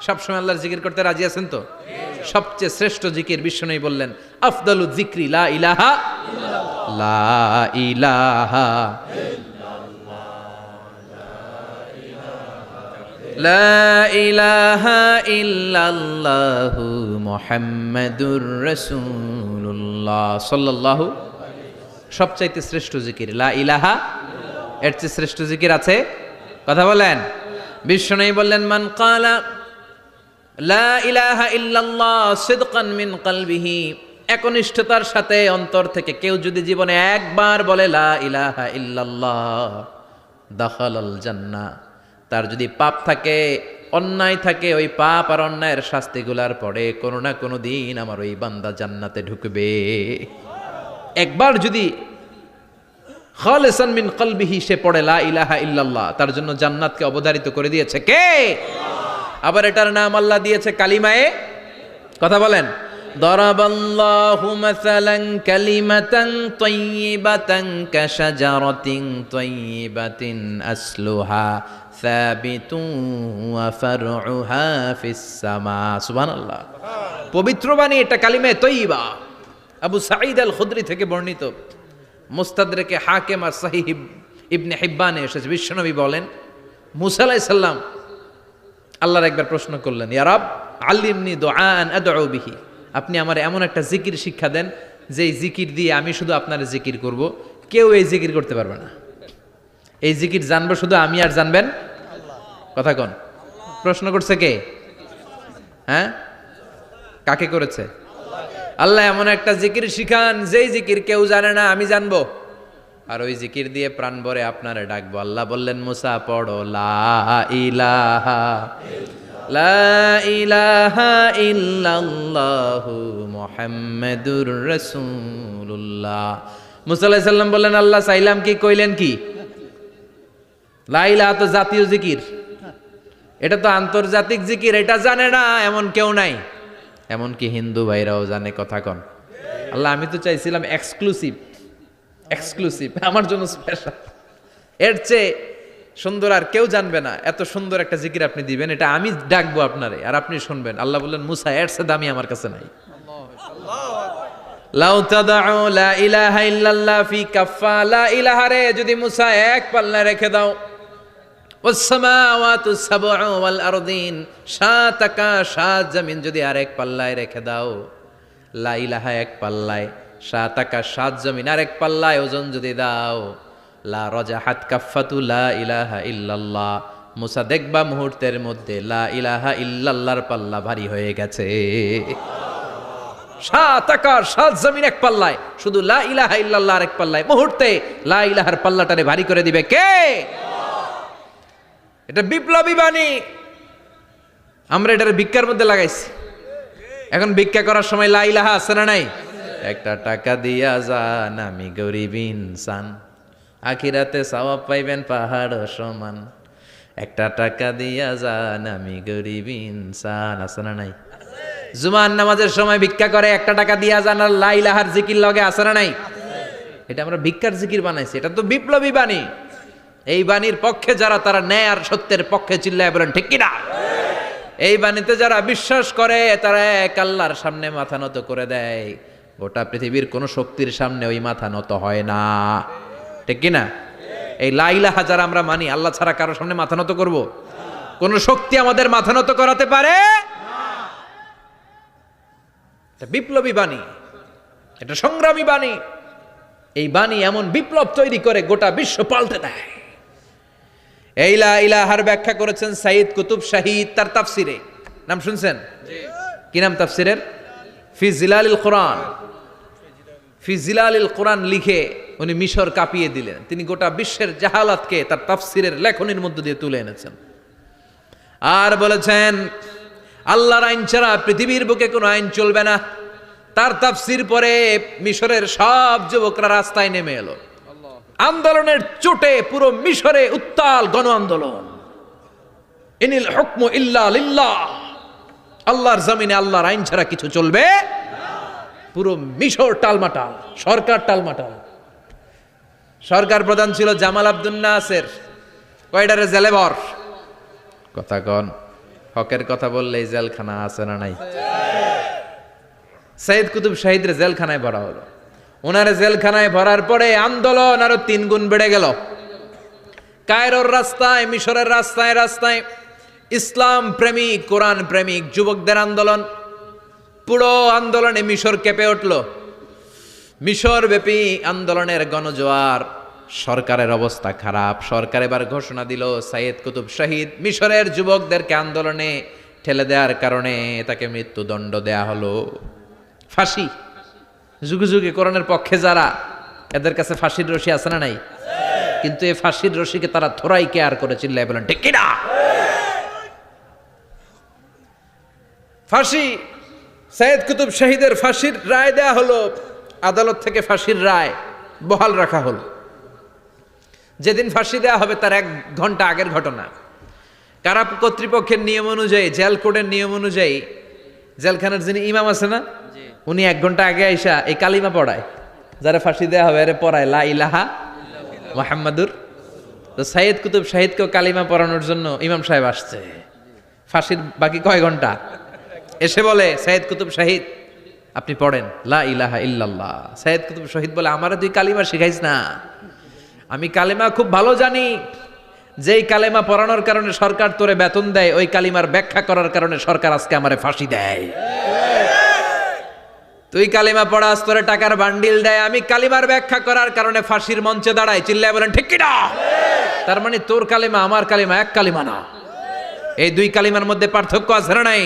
সবসময় আল্লাহর জিকির করতে রাজি আছেন তো? সবচেয়ে শ্রেষ্ঠ জিকির বিশ্বনবী বললেন, আফদালু যিকরি লা ইলাহা ইল্লাল্লাহ, লা ইলাহা লা ইলাহা ইল্লাল্লাহু মুহাম্মাদুর রাসূলুল্লাহ সাল্লাল্লাহু। সবচাইতে শ্রেষ্ঠ জিকির লা ইলাহা। এর চেয়ে শ্রেষ্ঠ জিকির আছে? কথা বলেন। বিশ্বনবী বললেন, মান ক্বালা লা ইলাহা ইল্লাল্লাহ সিদকান মিন কলবিহি, একনিষ্ঠতার সাথে অন্তর থেকে কেউ যদি জীবনে একবার বলে লা ইলাহা ইল্লাল্লাহ, দাখালাল জান্নাহ। তার যদি পাপ থাকে, অন্যায় থাকে, ওই পাপ আর অন্যায়ের শাস্তিগুলার পরে কোনো না কোনো দিন আমার ওই বান্দা জান্নাতে ঢুকবে। একবার যদি খালিসান মিন কলবিহি সে পড়ে লা ইলাহা ইল্লাল্লাহ, তার জন্য জান্নাতকে অবধারিত করে দিয়েছে কে? আবার এটার নাম আল্লাহ দিয়েছে কালিমায়ে। কথা বলেন। দরাবাল্লাহু মাসালান কালিমাতান তাইয়িবাতান কাশাজারাতিন তাইয়িবাতিন আসলুহা সাবিতুন ওয়া ফারউহা ফিস সামা। সুবহানাল্লাহ। পবিত্র বাণী এটা কালিমায়ে তাইয়িবা। আবু সাঈদ আল খুদরি থেকে বর্ণিত, মুস্তাদরেকে হাকিম আর সহিহ ইবনে হিব্বানে এসেছে। বিশ্বনবী বলেন, মুসা আলাইহিস সালাম আল্লাহর একবার প্রশ্ন করলেন, ইয়া রাব আল্লিমনি দুআআন আদউ বিহি, আপনি আমার এমন একটা জিকির শিক্ষা দেন যেই জিকির দিয়ে আমি শুধু আপনার জিকির করব, কেউ এই জিকির করতে পারবে না। এই জিকির জানবো শুধু আমি, আর জানবেন কথা কোন? প্রশ্ন করছে কে? হ্যাঁ, কাকে করেছে? আল্লাহ এমন একটা জিকির শিখান যেই জিকির কেউ জানে না, আমি জানবো, আর ওই জিকির দিয়ে প্রাণ ভরে আপনারে ডাকবো। আল্লাহ বললেন, মুসা পড়ো লা ইলাহা লা ইলাহা ইল্লাল্লাহু মুহাম্মাদুর রাসূলুল্লাহ। মুসা আলাইহিস সালাম বললেন, আল্লাহ চাইলাম কি, কইলেন কি? লা ইলাহা তো জাতীয় জিকির, এটা তো আন্তর্জাতিক জিকির, এটা জানে না এমন কেউ নাই, এমনকি হিন্দু ভাইরাও জানে কথা কন। আল্লাহ আমি তো চাইছিলাম এক্সক্লুসিভ, আমার জন্য স্পেশাল, এর চেয়ে সুন্দর আর কেউ জানবে না, এত সুন্দর একটা জিকির আপনি দিবেন, এটা আমি ডাকবো আপনারে আর আপনি শুনবেন। আল্লাহ বললেন, মুসা এর চেয়ে দামি আমার কাছে নাই। লাউ তাদউ লা ইলাহা ইল্লাল্লাহ ফি কাফা, লা ইলাহা রে যদি মুসা এক পাল্লায় রেখে দাও, ওয়াস সামাওয়াতু সাবউ ওয়াল আরদিন, সাত আকাশ সাত জমিন যদি আরেক পাল্লায় রেখে দাও, লা ইলাহা এক পাল্লায়, সাত আকাশ সাত জমিন আরেক পাল্লায় ওজন যদি দাও, লা রাজাহাত কাফাতু লা ইলাহা ইল্লাল্লাহ, মুসা দেখবা মুহূর্তের মধ্যে লা ইলাহা ইল্লাল্লাহর পাল্লা ভারী হয়ে গেছে। সাত আকাশ সাত জমিন এক পাল্লায়, শুধু লা ইলাহা ইল্লাল্লাহ আরেক পাল্লায়, মুহূর্তে লা ইলাহার পাল্লাটারে ভারী করে দিবে কে? এটা বিপ্লবী বাণী। আমরা এটার ভিক্ষার মধ্যে লাগাইছি। এখন ভিক্ষা করার সময় লা ইলাহা আছে না নাই? একটা টাকা দিয়া যান, আমি গরিব ইনসান, আখিরাতে সওয়াব পাইবেন পাহাড় সমান। একটা টাকা দিয়া যান, আমি গরিব ইনসান, আছে না নাই? জুমার নামাজের সময় ভিক্ষা করে, একটা টাকা দিয়া যান, আর লা ইলাহার জিকির লগে, আছে না নাই? এটা আমরা ভিক্ষার জিকির বানাইছি, এটা তো বিপ্লবী বাণী। এই বাণীর পক্ষে যারা, তারা ন্যায় আর সত্যের পক্ষে চিল্লায় বলেন ঠিক কিনা? এই বাণীতে যারা বিশ্বাস করে, তারা এক আল্লাহর সামনে মাথা নত করে দেয়। গোটা পৃথিবীর কোন শক্তির সামনে ওই মাথা নত হয় না, ঠিক কিনা? এই লা ইলাহা যারা আমরা মানি, আল্লাহ ছাড়া কারো সামনে মাথা নত করব? কোন শক্তি আমাদের মাথা নত করাতে পারে? এটা বিপ্লবী বাণী, এটা সংগ্রামী বাণী। এই বাণী এমন বিপ্লব তৈরি করে, গোটা বিশ্ব পাল্টে দেয়। এই লা ইলাহার ব্যাখ্যা করেছেন সাইয়্যিদ কুতুব শাহীদ তার তাফসিরে। নাম শুনছেন? কি নাম তাফসিরের? ফি জিলালিল কোরআন। ফি জিলালিল কোরআন লিখে উনি মিশর কাঁপিয়ে দিলেন। তিনি গোটা বিশ্বের জাহালাতকে তার তাফসিরের লেখনীর মধ্য দিয়ে তুলে এনেছেন। আর বলেছেন, আল্লাহর আইন ছাড়া পৃথিবীর বুকে কোনো আইন চলবে না। তার তাফসির পরে মিশরের সব যুবকরা রাস্তায় নেমে এলো। আন্দোলনের চোটে পুরো মিশরে উত্তাল গণ আন্দোলন। ইনিল হুকমু ইল্লা লিল্লাহ, আল্লাহর জমিনে আল্লাহর আইন ছাড়া কিছু চলবে না। পুরো মিশর টালমাটাল, সরকার টালমাটাল। সরকার প্রধান ছিল জামাল আব্দুল নাসের, কয়টারে জেলে ভর। কথা কন, হকের কথা বললেই জেলখানা আছে না নাই? সাইয়্যিদ কুতুব শাহীদের জেলখানায় ভরা হলো। ওনারে জেলখানায় ভরার পরে আন্দোলন আরো 3 গুণ বেড়ে গেল। কায়রোর রাস্তায়, মিশরের রাস্তায় রাস্তায় ইসলাম প্রেমিক, কোরআন প্রেমিক যুবকদের আন্দোলন। পুরো আন্দোলনে মিশর কেঁপে উঠল। মিশর ব্যাপী আন্দোলনের গণজোয়ার। সরকারের অবস্থা খারাপ। সরকার এবার ঘোষণা দিল, সাইয়্যিদ কুতুব শাহীদ মিশরের যুবকদেরকে আন্দোলনে ঠেলে দেওয়ার কারণে তাকে মৃত্যুদণ্ড দেয়া হলো, ফাঁসি। যুগে যুগে কোরআনের পক্ষে যারা, এদের কাছে ফাঁসির রশি আছে না নাই? কিন্তু এই ফাঁসির রশিকে তারা থোড়াই কেয়ার করে, চিল্লায় বলেন ঠিক কিনা? ফাঁসি, সাইয়্যিদ কুতুব শাহীদের ফাঁসির রায় দেয়া হলো। আদালত থেকে ফাঁসির রায় বহাল রাখা হলো। যেদিন ফাঁসি দেওয়া হবে তার 1 ঘন্টা আগের ঘটনা। কারা কর্তৃপক্ষের নিয়ম অনুযায়ী, জেল কোডের নিয়ম অনুযায়ী, জেলখানার যিনি ইমাম আছে না, উনি 1 ঘন্টা আগে আইসা এই কালিমা পড়ায়, যারা ফাঁসি দেওয়া হবে এর পড়ায় লা ইলাহা মুহাম্মাদুর। তো সাইয়্যিদ কুতুব শাহীদকেও কালিমা পড়ানোর জন্য ইমাম সাহেব আসছে। ফাঁসির বাকি কয় ঘন্টা, এসে বলে, সাইয়্যিদ কুতুব শাহীদ আপনি পড়েন লা ইলাহা ইল্লাল্লাহ। সাইয়্যিদ কুতুব শাহীদ বলে, আমারে তুই কালিমা শিখাইস না, আমি কালিমা খুব ভালো জানি। যেই কালিমা পড়ানোর কারণে সরকার তোরে বেতন দেয়, ওই কালিমার ব্যাখ্যা করার কারণে সরকার আজকে আমারে ফাঁসি দেয়। তুই কালিমা পড়াস, তোরে টাকার বান্ডিল দেয়, আমি কালিমার ব্যাখ্যা করার কারণে ফাঁসির মঞ্চে দাঁড়াই, চিল্লায় বলেন ঠিক কিনা? তার মানে তোর কালিমা আমার কালিমা এক কালিমা না, এই দুই কালিমার মধ্যে পার্থক্য আছে না নাই?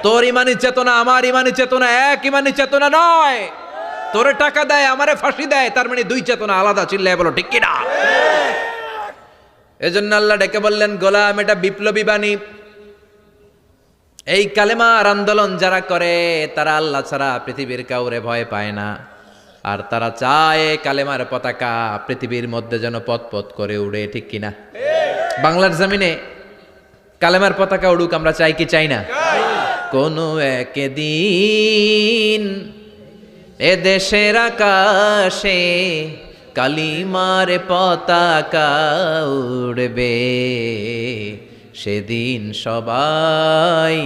তোর ইমানি চেতনা আমার ইমানি চেতনা এক ইমানি চেতনা নয়। তোরে টাকা দেয় আমারে ফাঁসি দেয়, তার মানে দুই চেতনা আলাদা। চিল্লায় বলো ঠিক কিনা? এজন্য আল্লাহ ডেকে বললেন, গোলাম এটা বিপ্লবী বাণী। এই কালেমার আন্দোলন যারা করে তারা আল্লাহ ছাড়া পৃথিবীর কাউরে ভয় পায় না, আর তারা চায় কালেমার পতাকা পৃথিবীর মধ্যে যেন পথ পথ করে উড়ে। ঠিক কিনা? বাংলার জমিনে কালেমার পতাকা উড়ুক আমরা চাই কি চাই না? কোনো একদিন এ দেশের আকাশে কালিমার পতাকা উড়বে, সেদিন সবাই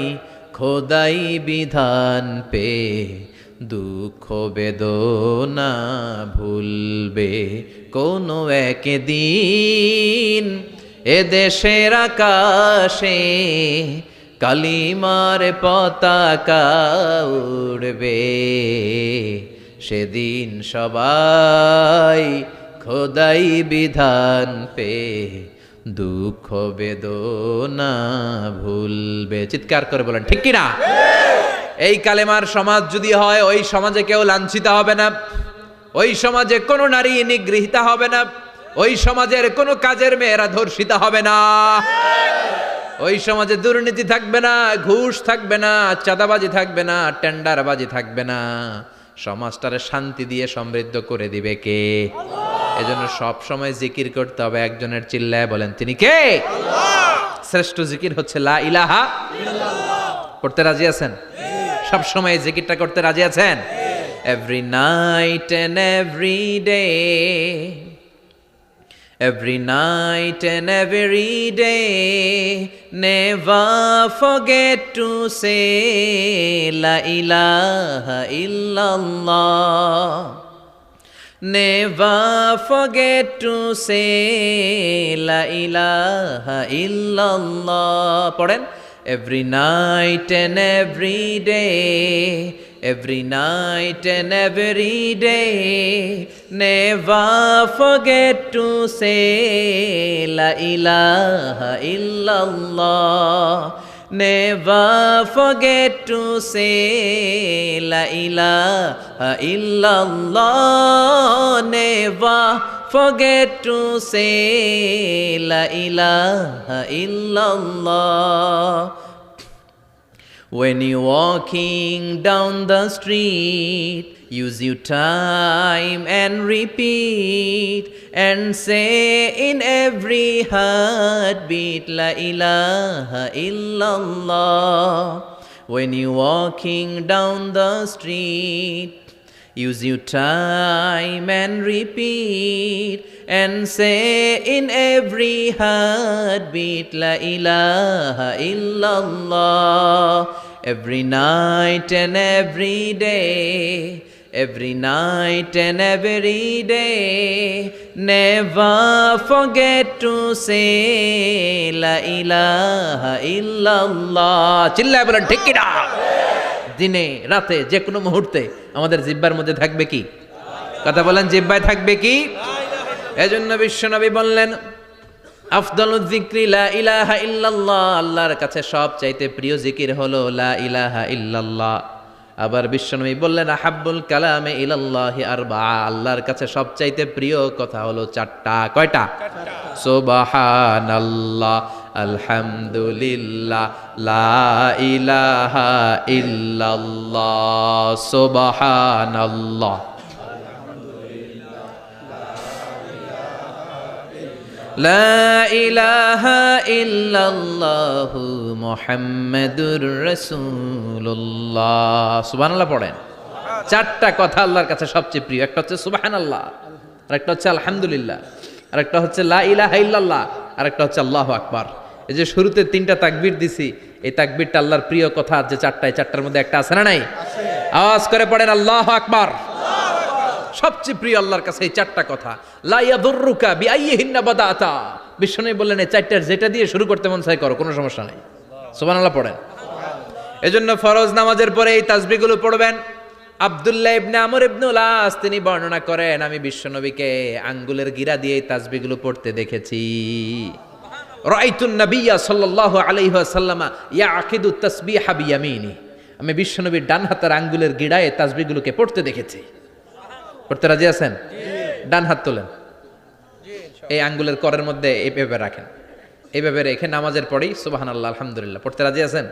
খোদাই বিধান পে দুঃখ বেদনা ভুলবে। কোনো একদিন এ দেশের আকাশে কালিমার পতাকা উড়বে, সেদিন সবাই খোদাই বিধান পে দুঃখ বেদনা ভুলবে। চিৎকার করে বলেন ঠিক কিনা? এই কালেমার সমাজ যদি হয়, ওই সমাজে কেউ লাঞ্ছিত হবে না, ওই সমাজে কোনো নারী নিগৃহীতা হবে না, ওই সমাজের কোনো কাজের মেয়েরা ধর্ষিতা হবে না, ওই সমাজে দুর্নীতি থাকবে না, ঘুষ থাকবে না, চাঁদাবাজি থাকবে না, টেন্ডারবাজি থাকবে না। সমাজটারে শান্তি দিয়ে সমৃদ্ধ করে দিবে কে? এজন্য সব সময় জিকির করতে হবে একজনের। চিল্লায় বলেন তিনি কে? শ্রেষ্ঠ জিকির হচ্ছে লা ইলাহা ইল্লাল্লাহ। করতে রাজি আছেন? সব সময় জিকিরটা করতে রাজি আছেন? Every night and every day, every night and every day, never forget to say La ilaha illallah. Never forget to say La ilaha illallah. পড়েন, every night and every day, every night and every day, never forget to say La ilaha illallah. Never forget to say La ilaha illallah. Never forget to say La ilaha illallah. When you're walking down the street, use your time and repeat, and say in every heartbeat La ilaha illallah. When you're walking down the street, use your time and repeat, and say in every heartbeat La ilaha illallah. Every night and every day, every night and every day, never forget to say La ilaha illallah. চিল্লায় বলেন ঠিক কিনা? দিনে রাতে যে কোনো মুহূর্তে আমাদের জিহ্বার মধ্যে থাকবে কি? কথা বলেন, জিহ্বায় থাকবে কি? এজন্য বিশ্বনবী বললেন, আফদালুয যিকরি লা ইলাহা ইল্লাল্লাহ। আল্লাহর কাছে সবচাইতে প্রিয় জিকির হলো লা ইলাহা ইল্লাল্লাহ। আবার বিশ্বনবী বললেন, আহাব্বুল কালামে ইলাল্লাহি আরবাআ। আল্লাহর কাছে সবচাইতে প্রিয় কথা হলো চারটা। কয়টা? সুবহানাল্লাহ, আলহামদুলিল্লাহ, লা ইলাহা ইল্লাল্লাহ। সুবহানাল্লাহ, লা ইলাহা ইল্লাল্লাহু মুহাম্মাদুর রাসূলুল্লাহ। সুবহানাল্লাহ পড়েন। চারটা কথা আল্লাহর কাছে সবচেয়ে প্রিয়। একটা হচ্ছে সুবহানাল্লাহ, আর একটা হচ্ছে আলহামদুলিল্লাহ, আর একটা হচ্ছে লা ইলাহা ইল্লাল্লাহ, আর একটা হচ্ছে আল্লাহু আকবার। এই যে শুরুতে তিনটা তাকবীর দিছি, এই তাকবীরটা আল্লাহর প্রিয় কথা যে চারটায়, চারটার মধ্যে একটা আছে না নাই? আওয়াজ করে পড়েন আল্লাহু আকবার। সবচেয়ে প্রিয় আল্লাহর কাছে এই চারটা কথা। লা ইয়াদুররুকা বিআইয়িহিন্না বাদাতা। বিশ্বনবী বললেন এই চারটার যেটা দিয়ে শুরু করতে মন চায় করো, কোনো সমস্যা নাই। সুবহানাল্লাহ পড়েন। এজন্য ফরজ নামাজের পরে এই তাসবিহগুলো পড়বেন। আব্দুল্লাহ ইবনে আমর ইবনে উলাস তিনি বর্ণনা করেন, আমি বিশ্বনবীকে আঙ্গুলের গিরা দিয়ে এই তাসবিহগুলো পড়তে দেখেছি। রাআইতুন নাবিয়্যা সাল্লাল্লাহু আলাইহি ওয়াসাল্লাম ইয়াকিদু তাসবিহা বিয়ামিনি, আমি বিশ্বনবীর ডান হাতের আঙ্গুলের গিরায় তাসবিহগুলোকে পড়তে দেখেছি। পড়তে রাজি আছেন? ডান হাত তোলেন, এই আঙ্গুলের করের মধ্যে এইভাবে রাখেন, এইভাবে রেখে নামাজের পরেই সুবহানাল্লাহ আলহামদুলিল্লাহ পড়তে রাজি আছেন?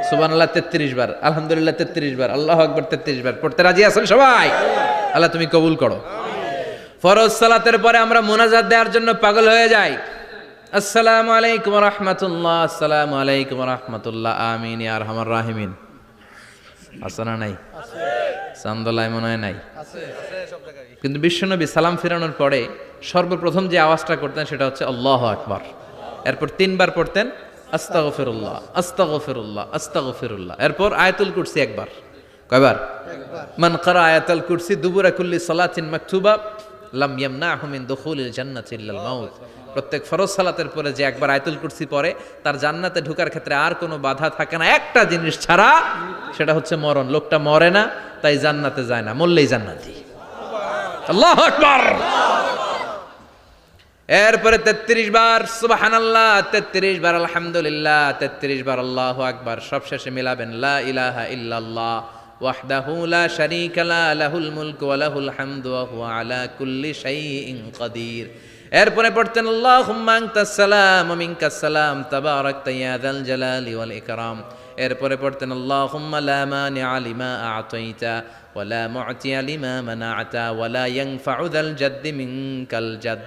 সুবহানাল্লাহ 33 বার, আলহামদুলিল্লাহ 33 বার, আল্লাহু আকবার 33 বার পড়তে রাজি আছেন সবাই? আল্লাহ তুমি কবুল করো। ফরজ সালাতের পরে আমরা মুনাজাত দেওয়ার জন্য পাগল হয়ে যাই। আসসালামু আলাইকুম ওয়া রাহমাতুল্লাহ, আসসালামু আলাইকুম ওয়া রাহমাতুল্লাহ, আমিন ইয়া আরহামার রাহিমিন। আছে না নাই? চান্দলায় মনে হয় নাই। কিন্তু বিশ্বনবী সালাম ফেরানোর পরে সর্বপ্রথম যে আওয়াজটা করতেন সেটা হচ্ছে আল্লাহু আকবার। এরপর 3 বার পড়তেন আস্তাগফিরুল্লাহ আস্তাগফিরুল্লাহ আস্তাগফিরুল্লাহ। এরপর আয়াতুল কুরসি একবার। কয়বার? মান ক্বারা আয়াতুল কুরসি দুবুরা কুল্লি সালাতিন মাকতুবা লাম ইয়ামনাহু মিন দুখুলিল জান্নাতি ইল্লাল মাউত। প্রত্যেক ফরজ সালাতের পরে যে একবার আয়াতুল কুরসি পড়ে তার জান্নাতে ঢোকার ক্ষেত্রে আর কোনো বাধা থাকে না, একটা জিনিস ছাড়া, সেটা হচ্ছে মরণ। লোকটা মরে না তাই জান্নাতে যায় না, মরলেই জান্নাতি। আল্লাহু আকবার। এরপরে 33 বার সুবহানাল্লাহ, 33 বার আলহামদুলিল্লাহ, 33 বার আল্লাহু আকবার। সবশেষে মিলাবেন লা ইলাহা ইল্লাল্লাহ ওয়াহদাহু লা শারীকা লা লাহুল মুলকু ওয়া লাহুল হামদু ওয়া হুয়া আলা কুল্লি শাইইন কাদির। এরপরে পড়তেন আল্লাহুম্মা আনতাস সালাম ওয়া মিনকাস সালাম তাবারাকতা ইয়া যাল জালালি ওয়াল ইকরাম। এরপরে পড়তেন আল্লাহুম্মা লা মানিআ লিমা আ'তাইতা ওয়া লা মু'তিয়া লিমা মানা'তা ওয়া লা ইয়ানফা'ু যাল জাদ্দি মিনকাল জাদ।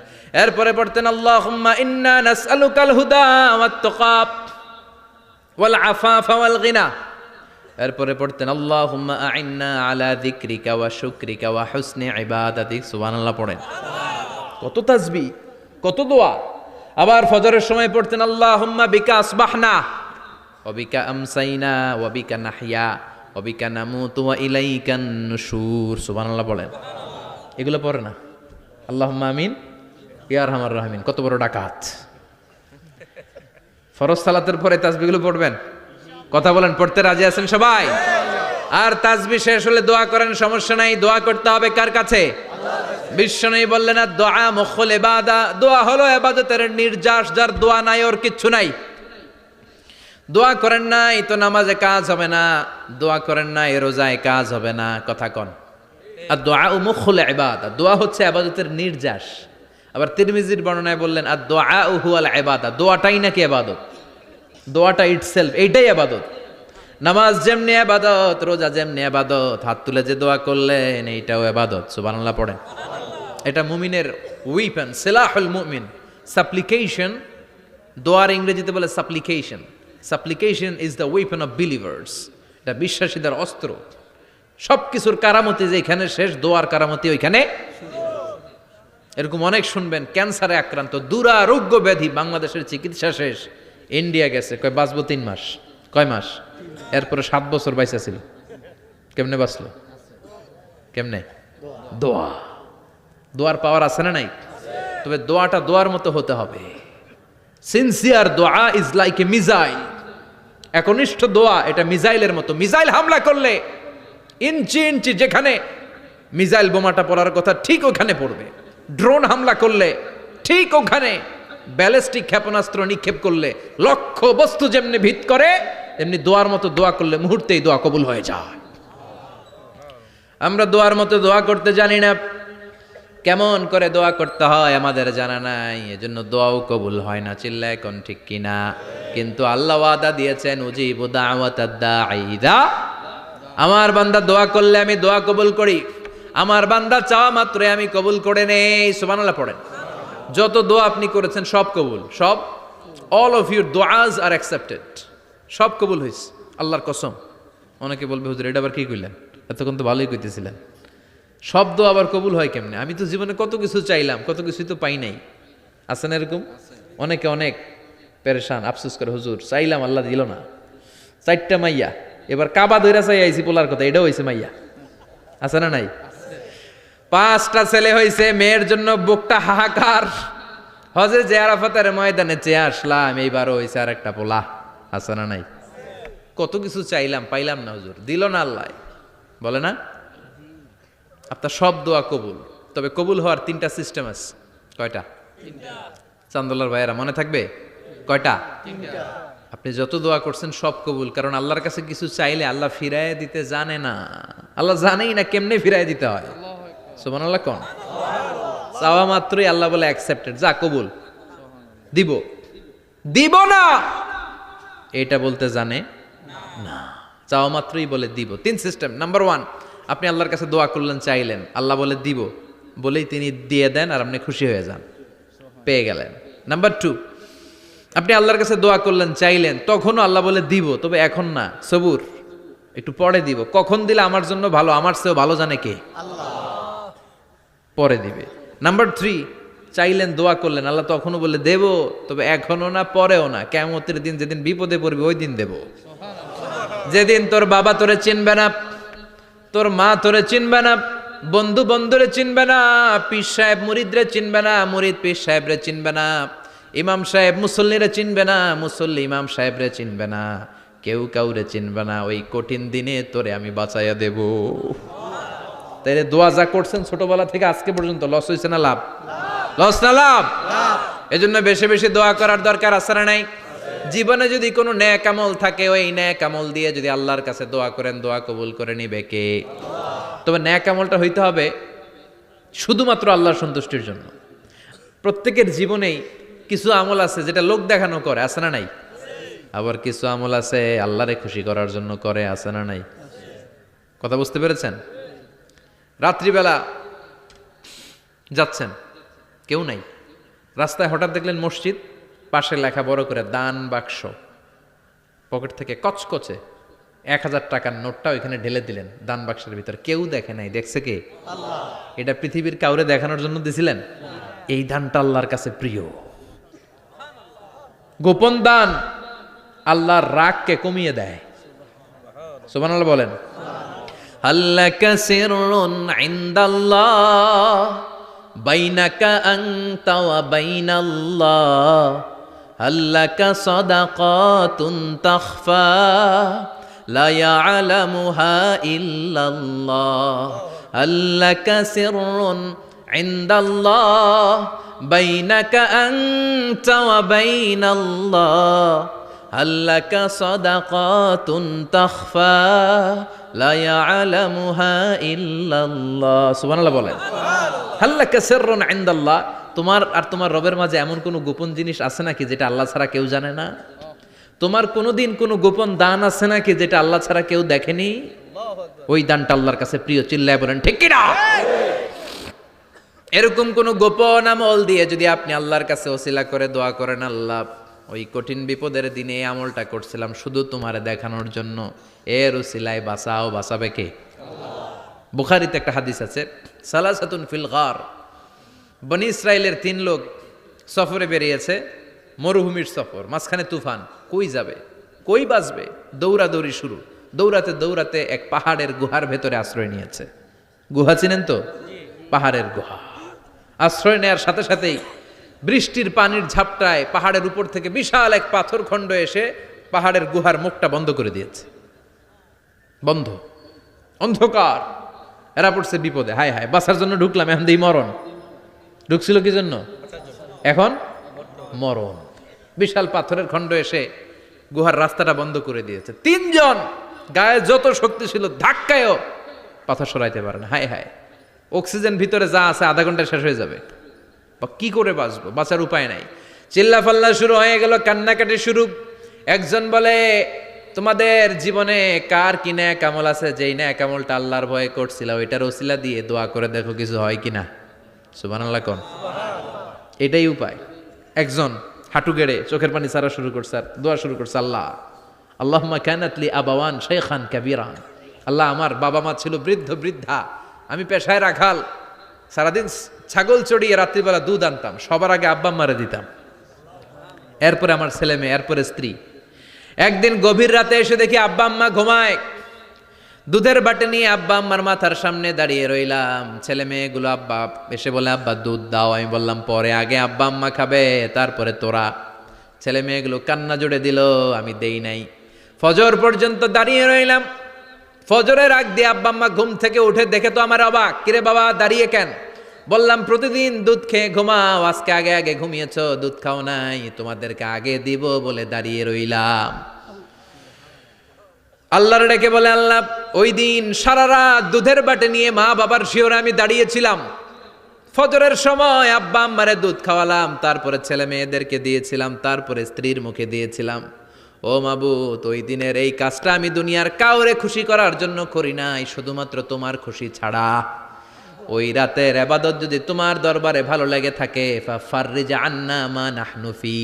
এরপরে পড়তেন আল্লাহুম্মা ইন্না নাসআলুকাল হুদা ওয়াত তাকা ওয়াল আফাফা ওয়াল গিনা। এরপরে পড়তেন আল্লাহুম্মা আ'ইন্না আলা যিকরিকা ওয়া শুকরিকা ওয়া হুসনি ইবাদাতিক। সুবহানাল্লাহ পড়েন। কত তাসবিহ, কত দোয়া। আবার ফজরের সময় পড়তেন আল্লাহুম্মা বিকা আসবাহনা ওয়া বিকা আমসাইনা ওয়া বিকা নাহইয়া ওয়া বিকা নামুতু ওয়া ইলাইকান নুশুর। সুবহানাল্লাহ বলেন। এগুলো পড়ে না? আল্লাহুম্মা আমিন ইয়া আরহামার রাহিমিন। কত বড় ডাকাত। ফরজ সালাতের পরে তাসবিহগুলো পড়বেন? কথা বলেন, পড়তে রাজি আছেন সবাই? আর তাসবিহ শেষ হলে দোয়া করেন, সমস্যা নাই। দোয়া করতে হবে কার কাছে? বিশ্বনবী বললেন না, দোয়া মুখুল ইবাদা, দোয়া হলো ইবাদতের নির্যাস। যার দোয়া নাই ওর কিচ্ছু নাই। দোয়া করেন নাই তো নামাজে কাজ হবে না, দোয়া করেন নাই রোজায় কাজ হবে না। কথা কন। আর দোয়া মুখুল ইবাদা, দোয়া হচ্ছে ইবাদতের নির্যাস। আবার তিরমিজির বর্ণনায় বললেন আর দোয়া হুয়াল ইবাদা, দোয়াটাই নাকি ইবাদত। দোয়াটা ইটসেলফ এইটাই ইবাদত। নামাজ যেমনি ইবাদত, রোজা যেমনি ইবাদত, হাত তুলে যে দোয়া করলেন এইটাও ইবাদত। সুবহানাল্লাহ পড়েন। এটা মুমিনের উইপেন, সিলাহুল মুমিন। সাপ্লিকেশন, দোয়ার ইংরেজিতে বলে সাপ্লিকেশন। সাপ্লিকেশন is the weapon of believers. এটা বিশ্বাসীদের অস্ত্র। সব কিছুর কারামতি যেখানে শেষ, দোয়ার কারামতি ওইখানে। এরকম অনেক শুনবেন, ক্যান্সারে আক্রান্ত, দুরারোগ্য ব্যাধি, বাংলাদেশের চিকিৎসা শেষ, ইন্ডিয়া গেছে, কয় বাঁচবো 3 মাস। কয় মাস? এরপরে 7 বছর বাইসা ছিল। কেমনে বাঁচলো? কেমনে? দোয়া। দোয়ার পাওয়ার আছে না নাই? তবে দোয়াটা দোয়ার মতো হতে হবে। সিনসিয়ার দোয়া ইজ লাইক এ মিসাইল। একনিষ্ঠ দোয়া এটা মিসাইলের মতো। মিসাইল হামলা করলে ইঞ্চি ইঞ্চি যেখানে মিসাইল বোমাটা পড়ার কথা ঠিক ওখানে পড়বে। ড্রোন হামলা করলে ঠিক ওখানে, ব্যালিস্টিক ক্ষেপণাস্ত্র নিক্ষেপ করলে লক্ষ্য বস্তু যেমনি ভিত করে, এমনি দোয়ার মতো দোয়া করলে মুহূর্তেই দোয়া কবুল হয়ে যায়। আমরা দোয়ার মতো দোয়া করতে জানি না। কেমন করে দোয়া করতে হয় আমাদের জানা নাই, এজন্য দোয়াও কবুল হয় না। চিল্লায় কোন ঠিক কিনা? কিন্তু আল্লাহ ওয়াদা দিয়েছেন উজিবু দাওয়াতাদ দাঈ ইযা, আমার বান্দা দোয়া করলে আমি দোয়া কবুল করি। আমার বান্দা চাওয়া মাত্রই আমি কবুল করে নেই। সুবহানাল্লাহ পড়েন। যত দোয়া আপনি করেছেন সব কবুল, সব। অল অফ ইউর দোয়াজ আর অ্যাকসেপ্টেড। সব কবুল হয়েছে আল্লাহর কসম। অনেকে বলবে হুজুর এটা আবার কি কইলেন, এতক্ষণ তো ভালোই কইতেছিলেন। সব দোয়া আবার কবুল হয় কেমনে? আমি তো জীবনে কত কিছু চাইলাম, কত কিছুই তো পাই নাই। আছে না এরকম? অনেকে অনেক পেরেশান, আফসোস করে হুজুর চাইলাম আল্লাহ দিল না। 4টা মাইয়া, এবার কাবা ধইরা চাই আইছি পোলার কথা, এটাও হয়েছে মাইয়া। আছে না নাই? 5টা ছেলে হয়েছে, মেয়ের জন্য বুকটা হাহাকার। হজে যে আরাফাতের ময়দানে চেয়ে আসলাম, এইবারও হয়েছে আর একটা পোলা। আছে না নাই? কত কিছু চাইলাম, পাইলাম না হুজুর, দিল না আল্লাহ। বলে না? আপনার সব দোয়া কবুল। তবে কবুল হওয়ার 3টা সিস্টেম আছে। কয়টা? চান্দোলার ভাইয়েরা মনে থাকবে? কয়টা? আপনি যত দোয়া করছেন সব কবুল, কারণ আল্লাহর কাছে কিছু চাইলে আল্লাহ ফিরায় দিতে জানে না। আল্লাহ জানেই না কেমনে ফিরায় দিতে হয়। সুবহানাল্লাহ কোন? চাওয়া মাত্রই আল্লাহ বলে অ্যাকসেপ্টেড, যা কবুল, দিব দিব না এটা বলতে জানে না, চাওয়া মাত্রই বলে দিব। 3 সিস্টেম। নাম্বার 1, আপনি আল্লাহর কাছে দোয়া করলেন, চাইলেন, আল্লাহ বলে দিব, বলেই তিনি দিয়ে দেন আর আপনি খুশি হয়ে যান, পেয়ে গেলেন। নাম্বার 2, আপনি আল্লাহর কাছে দোয়া করলেন, চাইলেন, তখনও আল্লাহ বলে দিব, তবে এখন না, সবুর, একটু পরে দিব। কখন দিলে আমার জন্য ভালো, আমার চেয়েও ভালো জানে কে? আল্লাহ, পরে দিবে। নাম্বার 3, চাইলেন, দোয়া করলেন, আল্লাহ তখনও বলে দেব, তবে এখনো না, পরেও না, কিয়ামতের দিন যেদিন বিপদে পড়বে ওই দিন দেব। যেদিন তোর বাবা তোরে চিনবে না, তোর মা তোরে চিনবে না, বন্ধু বন্ধুরে চিনবে না, পীর সাহেব মুরিদরে চিনবে না, মুরিদ পীর সাহেবরে চিনবে না, ইমাম সাহেব মুসল্লিরে চিনবে না, মুসল্লি ইমাম সাহেবরে চিনবে না, কেউ কাউরে চিনবে না। ওই কঠিন দিনে তোরে আমি বাঁচাইয়া দেব। তাই দোয়া যা করছেন ছোটবেলা থেকে আজকে পর্যন্ত, লস হয়েছে না লাভ? লস না লাভ? এজন্য বেশি বেশি দোয়া করার দরকার আছে না নাই? জীবনে যদি কোনো নেক আমল থাকে, ওই নেক আমল দিয়ে যদি আল্লাহর কাছে দোয়া করেন, দোয়া কবুল করে নিবে কে? তবে নেক আমলটা হইতে হবে শুধুমাত্র আল্লাহর সন্তুষ্টির জন্য। প্রত্যেকের জীবনেই কিছু আমল আছে যেটা লোক দেখানো করে, আছে না নাই? আবার কিছু আমল আছে আল্লাহরে খুশি করার জন্য করে, আছে না নাই? কথা বুঝতে পেরেছেন? রাত্রিবেলা যাচ্ছেন, কেউ নাই, রাস্তায় হঠাৎ দেখলেন মসজিদ, পাশে লেখা বড় করে দান বাক্স, পকেট থেকে কচকচে 1000 টাকার নোটটা ওইখানে ঢেলে দিলেন দান বাক্সের ভিতর। কেউ দেখে নাই, দেখছে কে? আল্লাহ। এটা পৃথিবীর কাউরে দেখানোর জন্য দিছিলেন? এই দানটা আল্লাহর কাছে প্রিয়। গোপন দান আল্লাহর রাগকে কমিয়ে দেয়। সুবহানাল্লাহ বলেন। আল্লাকা সিররুন ইনদাল্লাহ বাইনাকা আনতা ওয়া বাইনাল্লাহ, আল্লাকা সাদাকাতুন তাখফা লা ইয়ালামুহা ইল্লাল্লাহ, আল্লাকা সিররুন ইনদাল্লাহ বাইনাকা আনতা ওয়া বাইনাল্লাহ, আল্লাকা সাদাকাতুন তাখফা লা ইয়ালামুহা ইল্লাল্লাহ। সুবহানাল্লাহ বলেন। আল্লাকা সিররুন ইনদাল্লাহ, তোমার আর তোমার রবের মাঝে এমন কোনো গোপন জিনিস আছে নাকি যেটা আল্লাহ ছাড়া কেউ জানে না? তোমার কোনোদিন কোনো গোপন দান আছে নাকি যেটা আল্লাহ ছাড়া কেউ দেখেনি? ওই দানটা আল্লাহর কাছে প্রিয়। চিল্লায় বলেন ঠিক কি না? এরকম কোন গোপন আমল দিয়ে যদি আপনি আল্লাহর কাছে ওসিলা করে দোয়া করেন, আল্লাহ ওই কঠিন বিপদের দিনে এই আমলটা করছিলাম শুধু তোমারে দেখানোর জন্য, এর ওসিলায় বাঁচাও, বাঁচাবে কে? বুখারীতে একটা হাদিস আছে, সালাসাতুন ফিল গার, বনি ইসরাইলের 3 লোক সফরে বেরিয়েছে, মরুভূমির সফর, মাঝখানে তুফান, কই যাবে, কই বাঁচবে, দৌড়াদৌড়ি শুরু, দৌড়াতে দৌড়াতে এক পাহাড়ের গুহার ভেতরে আশ্রয় নিয়েছে। গুহা চিনেন তো? পাহাড়ের গুহা। আশ্রয় নেওয়ার সাথে সাথেই বৃষ্টির পানির ঝাপটায় পাহাড়ের উপর থেকে বিশাল এক পাথর খণ্ড এসে পাহাড়ের গুহার মুখটা বন্ধ করে দিয়েছে। বন্ধ, অন্ধকার, এরা পড়ছে বিপদে। হায় হায়, বাঁচার জন্য ঢুকলাম, এখন দিই মরণ। ঢুকছিল কি জন্য? এখন মরণ। বিশাল পাথরের খণ্ড এসে গুহার রাস্তাটা বন্ধ করে দিয়েছে। 3 জন গায়ে যত শক্তি ছিল ধাক্কায়ও পাথর সরাইতে পারে না। হায় হায়, অক্সিজেন ভিতরে যা আছে আধা ঘন্টা শেষ হয়ে যাবে, কি করে বাঁচবো? বাঁচার উপায় নাই। চিল্লা ফাল্লা শুরু হয়ে গেল, কান্নাকাটি শুরু। একজন বলে, তোমাদের জীবনে কার কি নেক আমল আছে, যেই নেক আমলটা আল্লাহর ভয়ে করছিল ওইটার ওসিলা দিয়ে দোয়া করে দেখো কিছু হয় কিনা। সুবহানাল্লাহ কোন? এটাই উপায়। একজন হাঁটু গেড়ে চোখের পানি ছাড়া শুরু করছে আর দোয়া শুরু করছে, আল্লাহ আল্লাহুম্মা কানাত লি আবাওয়ান শাইখান কাবীরান, আল্লাহ আমার বাবা মা ছিল বৃদ্ধ বৃদ্ধা, আমি পেশায় রাখাল, সারাদিন ছাগল চড়িয়ে রাত্রিবেলা দুধ আনতাম, সবার আগে আব্বা আম্মারে দিতাম, এরপরে আমার ছেলে মেয়ে, এরপরে স্ত্রী। একদিন গভীর রাতে এসে দেখি আব্বা আম্মা ঘুমায়, দুধের বাটি নিয়ে আব্বা আম্মার মাথার সামনে দাঁড়িয়ে রইলাম। ছেলে মেয়েগুলো আব্বা এসে বলে, আব্বা দুধ দাও। আমি বললাম পরে, আগে আব্বা আম্মা খাবে তারপরে তোরা। ছেলে মেয়েগুলো কান্না জুড়ে দিল, আমি দেই নাই। ফজর পর্যন্ত দাঁড়িয়ে রইলাম, ফজরের আগ দিয়ে আব্বা আম্মা ঘুম থেকে উঠে দেখে তো আমার অবাক, কিরে বাবা দাঁড়িয়ে কেন? বললাম প্রতিদিন দুধ খেয়ে ঘুমাও, আজকে আগে আগে ঘুমিয়েছো, দুধ খাও নাই, তোমাদেরকে আগে দিব বলে দাঁড়িয়ে রইলাম। আল্লাহর ডেকে বলে, আল্লাহ ওই দিন সারা রাত দুধের বাটে নিয়ে মা বাবার শিওরে আমি দাঁড়িয়েছিলাম, ফজরের সময় আব্বা আম্মারে দুধ খাওয়ালাম, তারপরে ছেলে মেয়েদেরকে দিয়েছিলাম, তারপরে স্ত্রীর মুখে দিয়েছিলাম। ও মাবুদ, ওই দিনের এই কাজটা আমি দুনিয়ার কাউরে খুশি করার জন্য করি নাই, শুধুমাত্র তোমার খুশি ছাড়া। ওই রাতের ইবাদত যদি তোমার দরবারে ভালো লেগে থাকে, ফাফাররিজ আন্না মা নাহনু ফি,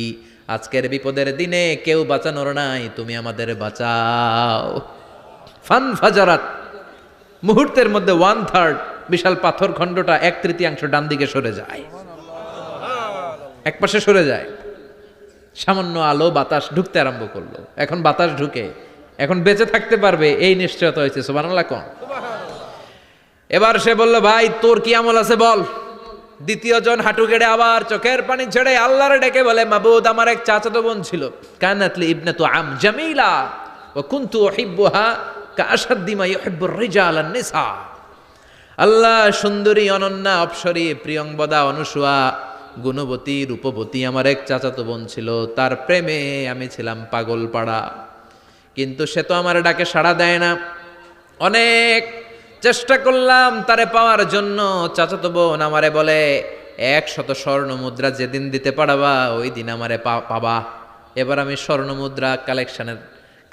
আজকের বিপদের দিনে কেউ বাঁচানোর নাই, তুমি আমাদের বাঁচাও। ফানফাজারাত, মুহূর্তের মধ্যে 1/3 বিশাল পাথর খণ্ডটা 1/3 ডান দিকে সরে যায়, এক পাশে সরে যায়। সামান্য আলো বাতাস ঢুকতে আরম্ভ করলো। এখন বাতাস ঢুকে এখন বেঁচে থাকতে পারবে এই নিশ্চয়তা হয়েছে। সুবহানাল্লাহ কোন। এবার সে বলল, ভাই তোর কি আমল আছে বল। দ্বিতীয় জন হাঁটু গেড়ে আবার চোখের পানি ছেড়ে আল্লাহর ডেকে বলে, মাবুদ আমার এক চাচাতো বোন ছিল, কানাতলি ইবনাতু আম জামিলা ওয়া কুনতু উহিব্বুহা কাআশাদ্দি মা ইউহিব্বুর রিজাল আন নিসা। আল্লাহ, সুন্দরী, অনন্যা, অপ্সরী, প্রিয়ংবদা, অনুসুয়া, গুণবতী, রূপবতী আমার এক চাচাতো বোন ছিল, তার প্রেমে আমি ছিলাম পাগল পাড়া, কিন্তু সে তো আমার ডাকে সাড়া দেয় না। অনেক চেষ্টা করলাম তারে পাওয়ার জন্য। চাচাতো বোন আমারে বলে, 100 স্বর্ণ মুদ্রা যেদিন দিতে পারবা ওই দিন আমারে পাবা। এবার আমি স্বর্ণ মুদ্রা কালেকশনের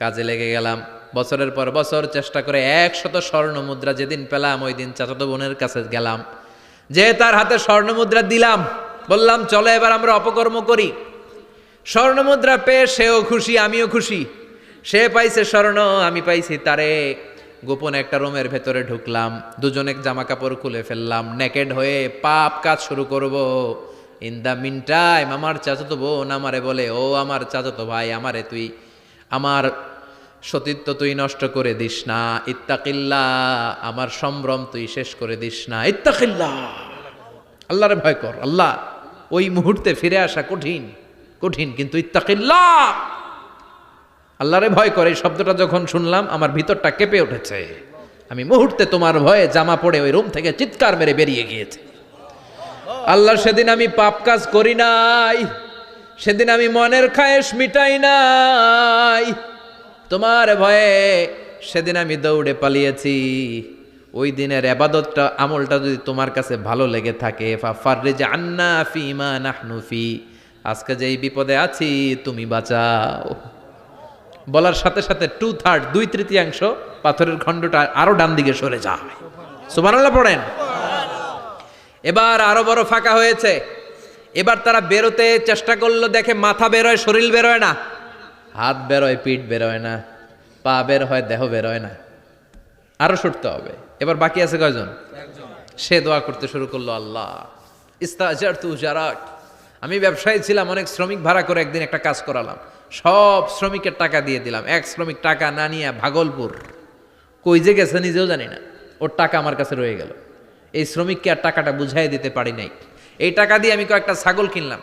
কাজে লেগে গেলাম। বছরের পর বছর চেষ্টা করে 100 স্বর্ণ মুদ্রা যেদিন পেলাম ওই দিন চাচাতো বোনের কাছে গেলাম, যে তার হাতে স্বর্ণ মুদ্রা দিলাম, বললাম চলো এবার আমরা অপকর্ম করি। স্বর্ণ মুদ্রা পেয়ে সেও খুশি, আমিও খুশি। সে পাইছে স্বর্ণ, আমি পাইছি তারে। গোপনে একটা রুমের ভেতরে ঢুকলাম, দুজনে জামা কাপড় খুলে ফেললাম, নেকেড হয়ে পাপ কাজ শুরু করব। ইন দা মিন টাইম আমার চাচাতো বোন আমারে বলে, ও আমার চাচাতো ভাই, আমারে তুই আমার সতীত্ব তুই নষ্ট করে দিস না, ইত্তাকিল্লাহ, আমার সম্ভ্রম তুই শেষ করে দিস না, ইত্তাকিল্লাহ, আল্লাহরে ভয় কর। আল্লাহ, ওই মুহূর্তে ফিরে আসা কঠিন কঠিন, কিন্তু ইত্তাকিল্লাহ, আল্লাহরে ভয় করে, এই শব্দটা যখন শুনলাম আমার ভিতরটা কেঁপে উঠেছে। আমি মুহূর্তে তোমার ভয়ে জামা পড়ে ওই রুম থেকে চিৎকার মেরে বেরিয়ে গিয়েছে। আল্লাহ, সেদিন আমি পাপ কাজ করি নাই, সেদিন আমি মনের খায়েশ মিটাই নাই, তোমার ভয়ে সেদিন আমি দৌড়ে পালিয়েছি। ওই দিনের ইবাদতটা আমলটা যদি তোমার কাছে ভালো লেগে থাকে, ফাফাররিজ আন্না ফিমা নাহনু ফি, আজকে যেই বিপদে আছি তুমি বাঁচাও। বলার সাথে সাথে 2/3 2/3 পাথরের খণ্ডটা আরো ডান দিকে সরে যায়। সুবহানাল্লাহ পড়েন। এবার আরো বড় ফাঁকা হয়েছে। এবার তারা বেরোতে চেষ্টা করলো, দেখে মাথা বেরোয়, শরীর বেরোয় না, হাত বেরোয়, পিঠ বেরোয় না, পা বের হয়, দেহ বেরোয় না, আরো সরতে হবে। এবার বাকি আছে কয়জন? সে দোয়া করতে শুরু করলো, আল্লাহ ইস্তাজারতু জারাক, আমি ব্যবসায়ী ছিলাম, অনেক শ্রমিক ভাড়া করে একদিন একটা কাজ করালাম, সব শ্রমিকের টাকা দিয়ে দিলাম। এক শ্রমিক টাকা না নিয়ে ভাগলপুর কই যে গেছে নিজেও জানি না, ওর টাকা আমার কাছে রয়ে গেল। এই শ্রমিককে আর টাকাটা বুঝাই দিতে পারি নাই। এই টাকা দিয়ে আমি কয়েকটা ছাগল কিনলাম,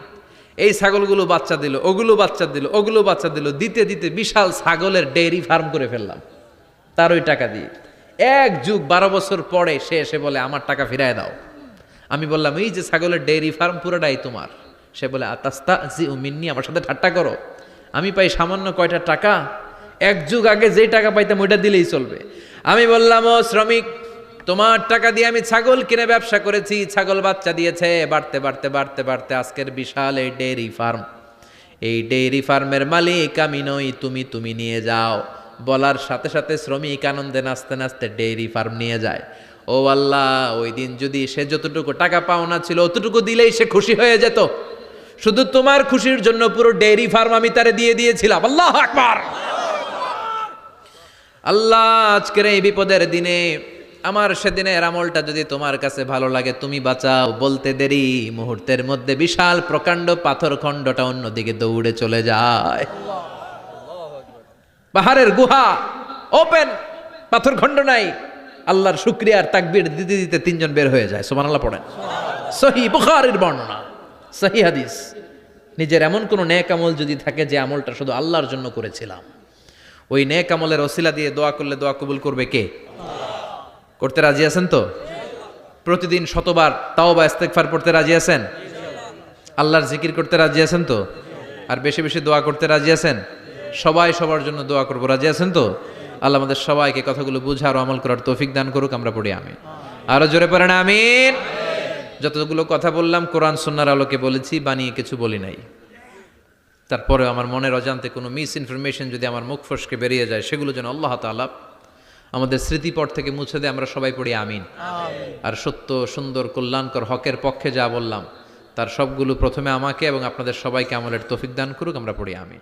এই ছাগলগুলো বাচ্চা দিল, ওগুলো বাচ্চা দিল, ওগুলো বাচ্চা দিল, দিতে দিতে বিশাল ছাগলের ডেয়ারি ফার্ম করে ফেললাম তার ওই টাকা দিয়ে। 1 যুগ 12 বছর পরে সে এসে বলে, আমার টাকা ফিরায় দাও। আমি বললাম, এই যে ছাগলের ডেয়ারি ফার্ম পুরোটাই তোমার। সে বলে, আতাস্তাজি মিন্নি, আমার সাথে ঠাট্টা করো? আমি পাই সামান্য কয়টা টাকা, 1 যুগ আগে যেই টাকা পাইতাম ওইটা দিলেই চলবে। আমি বললাম, ও শ্রমিক, তোমার টাকা দিয়ে আমি ছাগল কিনে ব্যবসা করেছি, ছাগল বাচ্চা দিয়েছে, বাড়তে বাড়তে বাড়তে বাড়তে আজকের বিশাল এই ডেয়ারি ফার্ম, এই ডেয়ারি ফার্মের মালিক আমি নই, তুমি নিয়ে যাও। বলার সাথে সাথে শ্রমিক আনন্দে নাচতে নাচতে ডেয়ারি ফার্ম নিয়ে যায়। ও আল্লাহ, ওই দিন যদি সে যতটুকু টাকা পাওনা ছিল অতটুকু দিলেই সে খুশি হয়ে যেত, শুধু তোমার খুশির জন্য পুরো ডেয়ারি ফার্ম আমি তারে দিয়ে দিয়েছিলাম। আল্লাহু আকবার। আল্লাহ, আজকের এই বিপদের দিনে আমার সেদিনের আমলটা যদি তোমার কাছে ভালো লাগে তুমি বাঁচাও। বলতে দেরি, মুহূর্তের মধ্যে বিশাল প্রকাণ্ড পাথর খণ্ডটা অন্যদিকে দৌড়ে চলে যায়। পাহাড়ের গুহা ওপেন, পাথর খণ্ড নাই। আল্লাহর শুকরিয়া আর তাকবীর দিতে দিতে 3 জন বের হয়ে যায়। সুবহানাল্লাহ পড়েন। সহিহ বুখারীর বর্ণনা, সহিহ হাদিস। নিজের এমন কোন নেক আমল যদি থাকে যে আমলটা শুধু আল্লাহর জন্য করেছিলাম, ওই নেক আমলের ওসিলা দিয়ে দোয়া করলে দোয়া কবুল করবে কে? করতে রাজি আছেন তো? প্রতিদিন শতবার তাওবা ইস্তেগফার পড়তে রাজি আছেন? আল্লাহর জিকির করতে রাজি আছেন তো? আর বেশি বেশি দোয়া করতে রাজি আছেন? সবাই সবার জন্য দোয়া করবো, রাজি আছেন তো? আল্লাহ আমাদের সবাইকে কথাগুলো বুঝার ও আমল করার তৌফিক দান করুক। আমরা পড়ি আমিন। আরো জোরে পড়েন আমিন। যতগুলো কথা বললাম কোরআন সুন্নাহর আলোকে বলেছি, বানিয়ে কিছু বলি নাই। তারপরে আমার মনের অজান্তে কোনো মিস ইনফরমেশন যদি আমার মুখ ফসকে বেরিয়ে যায়, সেগুলো যেন আল্লাহ তাআলা আমাদের স্মৃতিপট থেকে মুছে দেয়। আমরা সবাই পড়ি আমিন। আর সত্য, সুন্দর, কল্যাণকর, হকের পক্ষে যা বললাম তার সবগুলো প্রথমে আমাকে এবং আপনাদের সবাইকে আমলের তৌফিক দান করুক। আমরা পড়ি আমিন।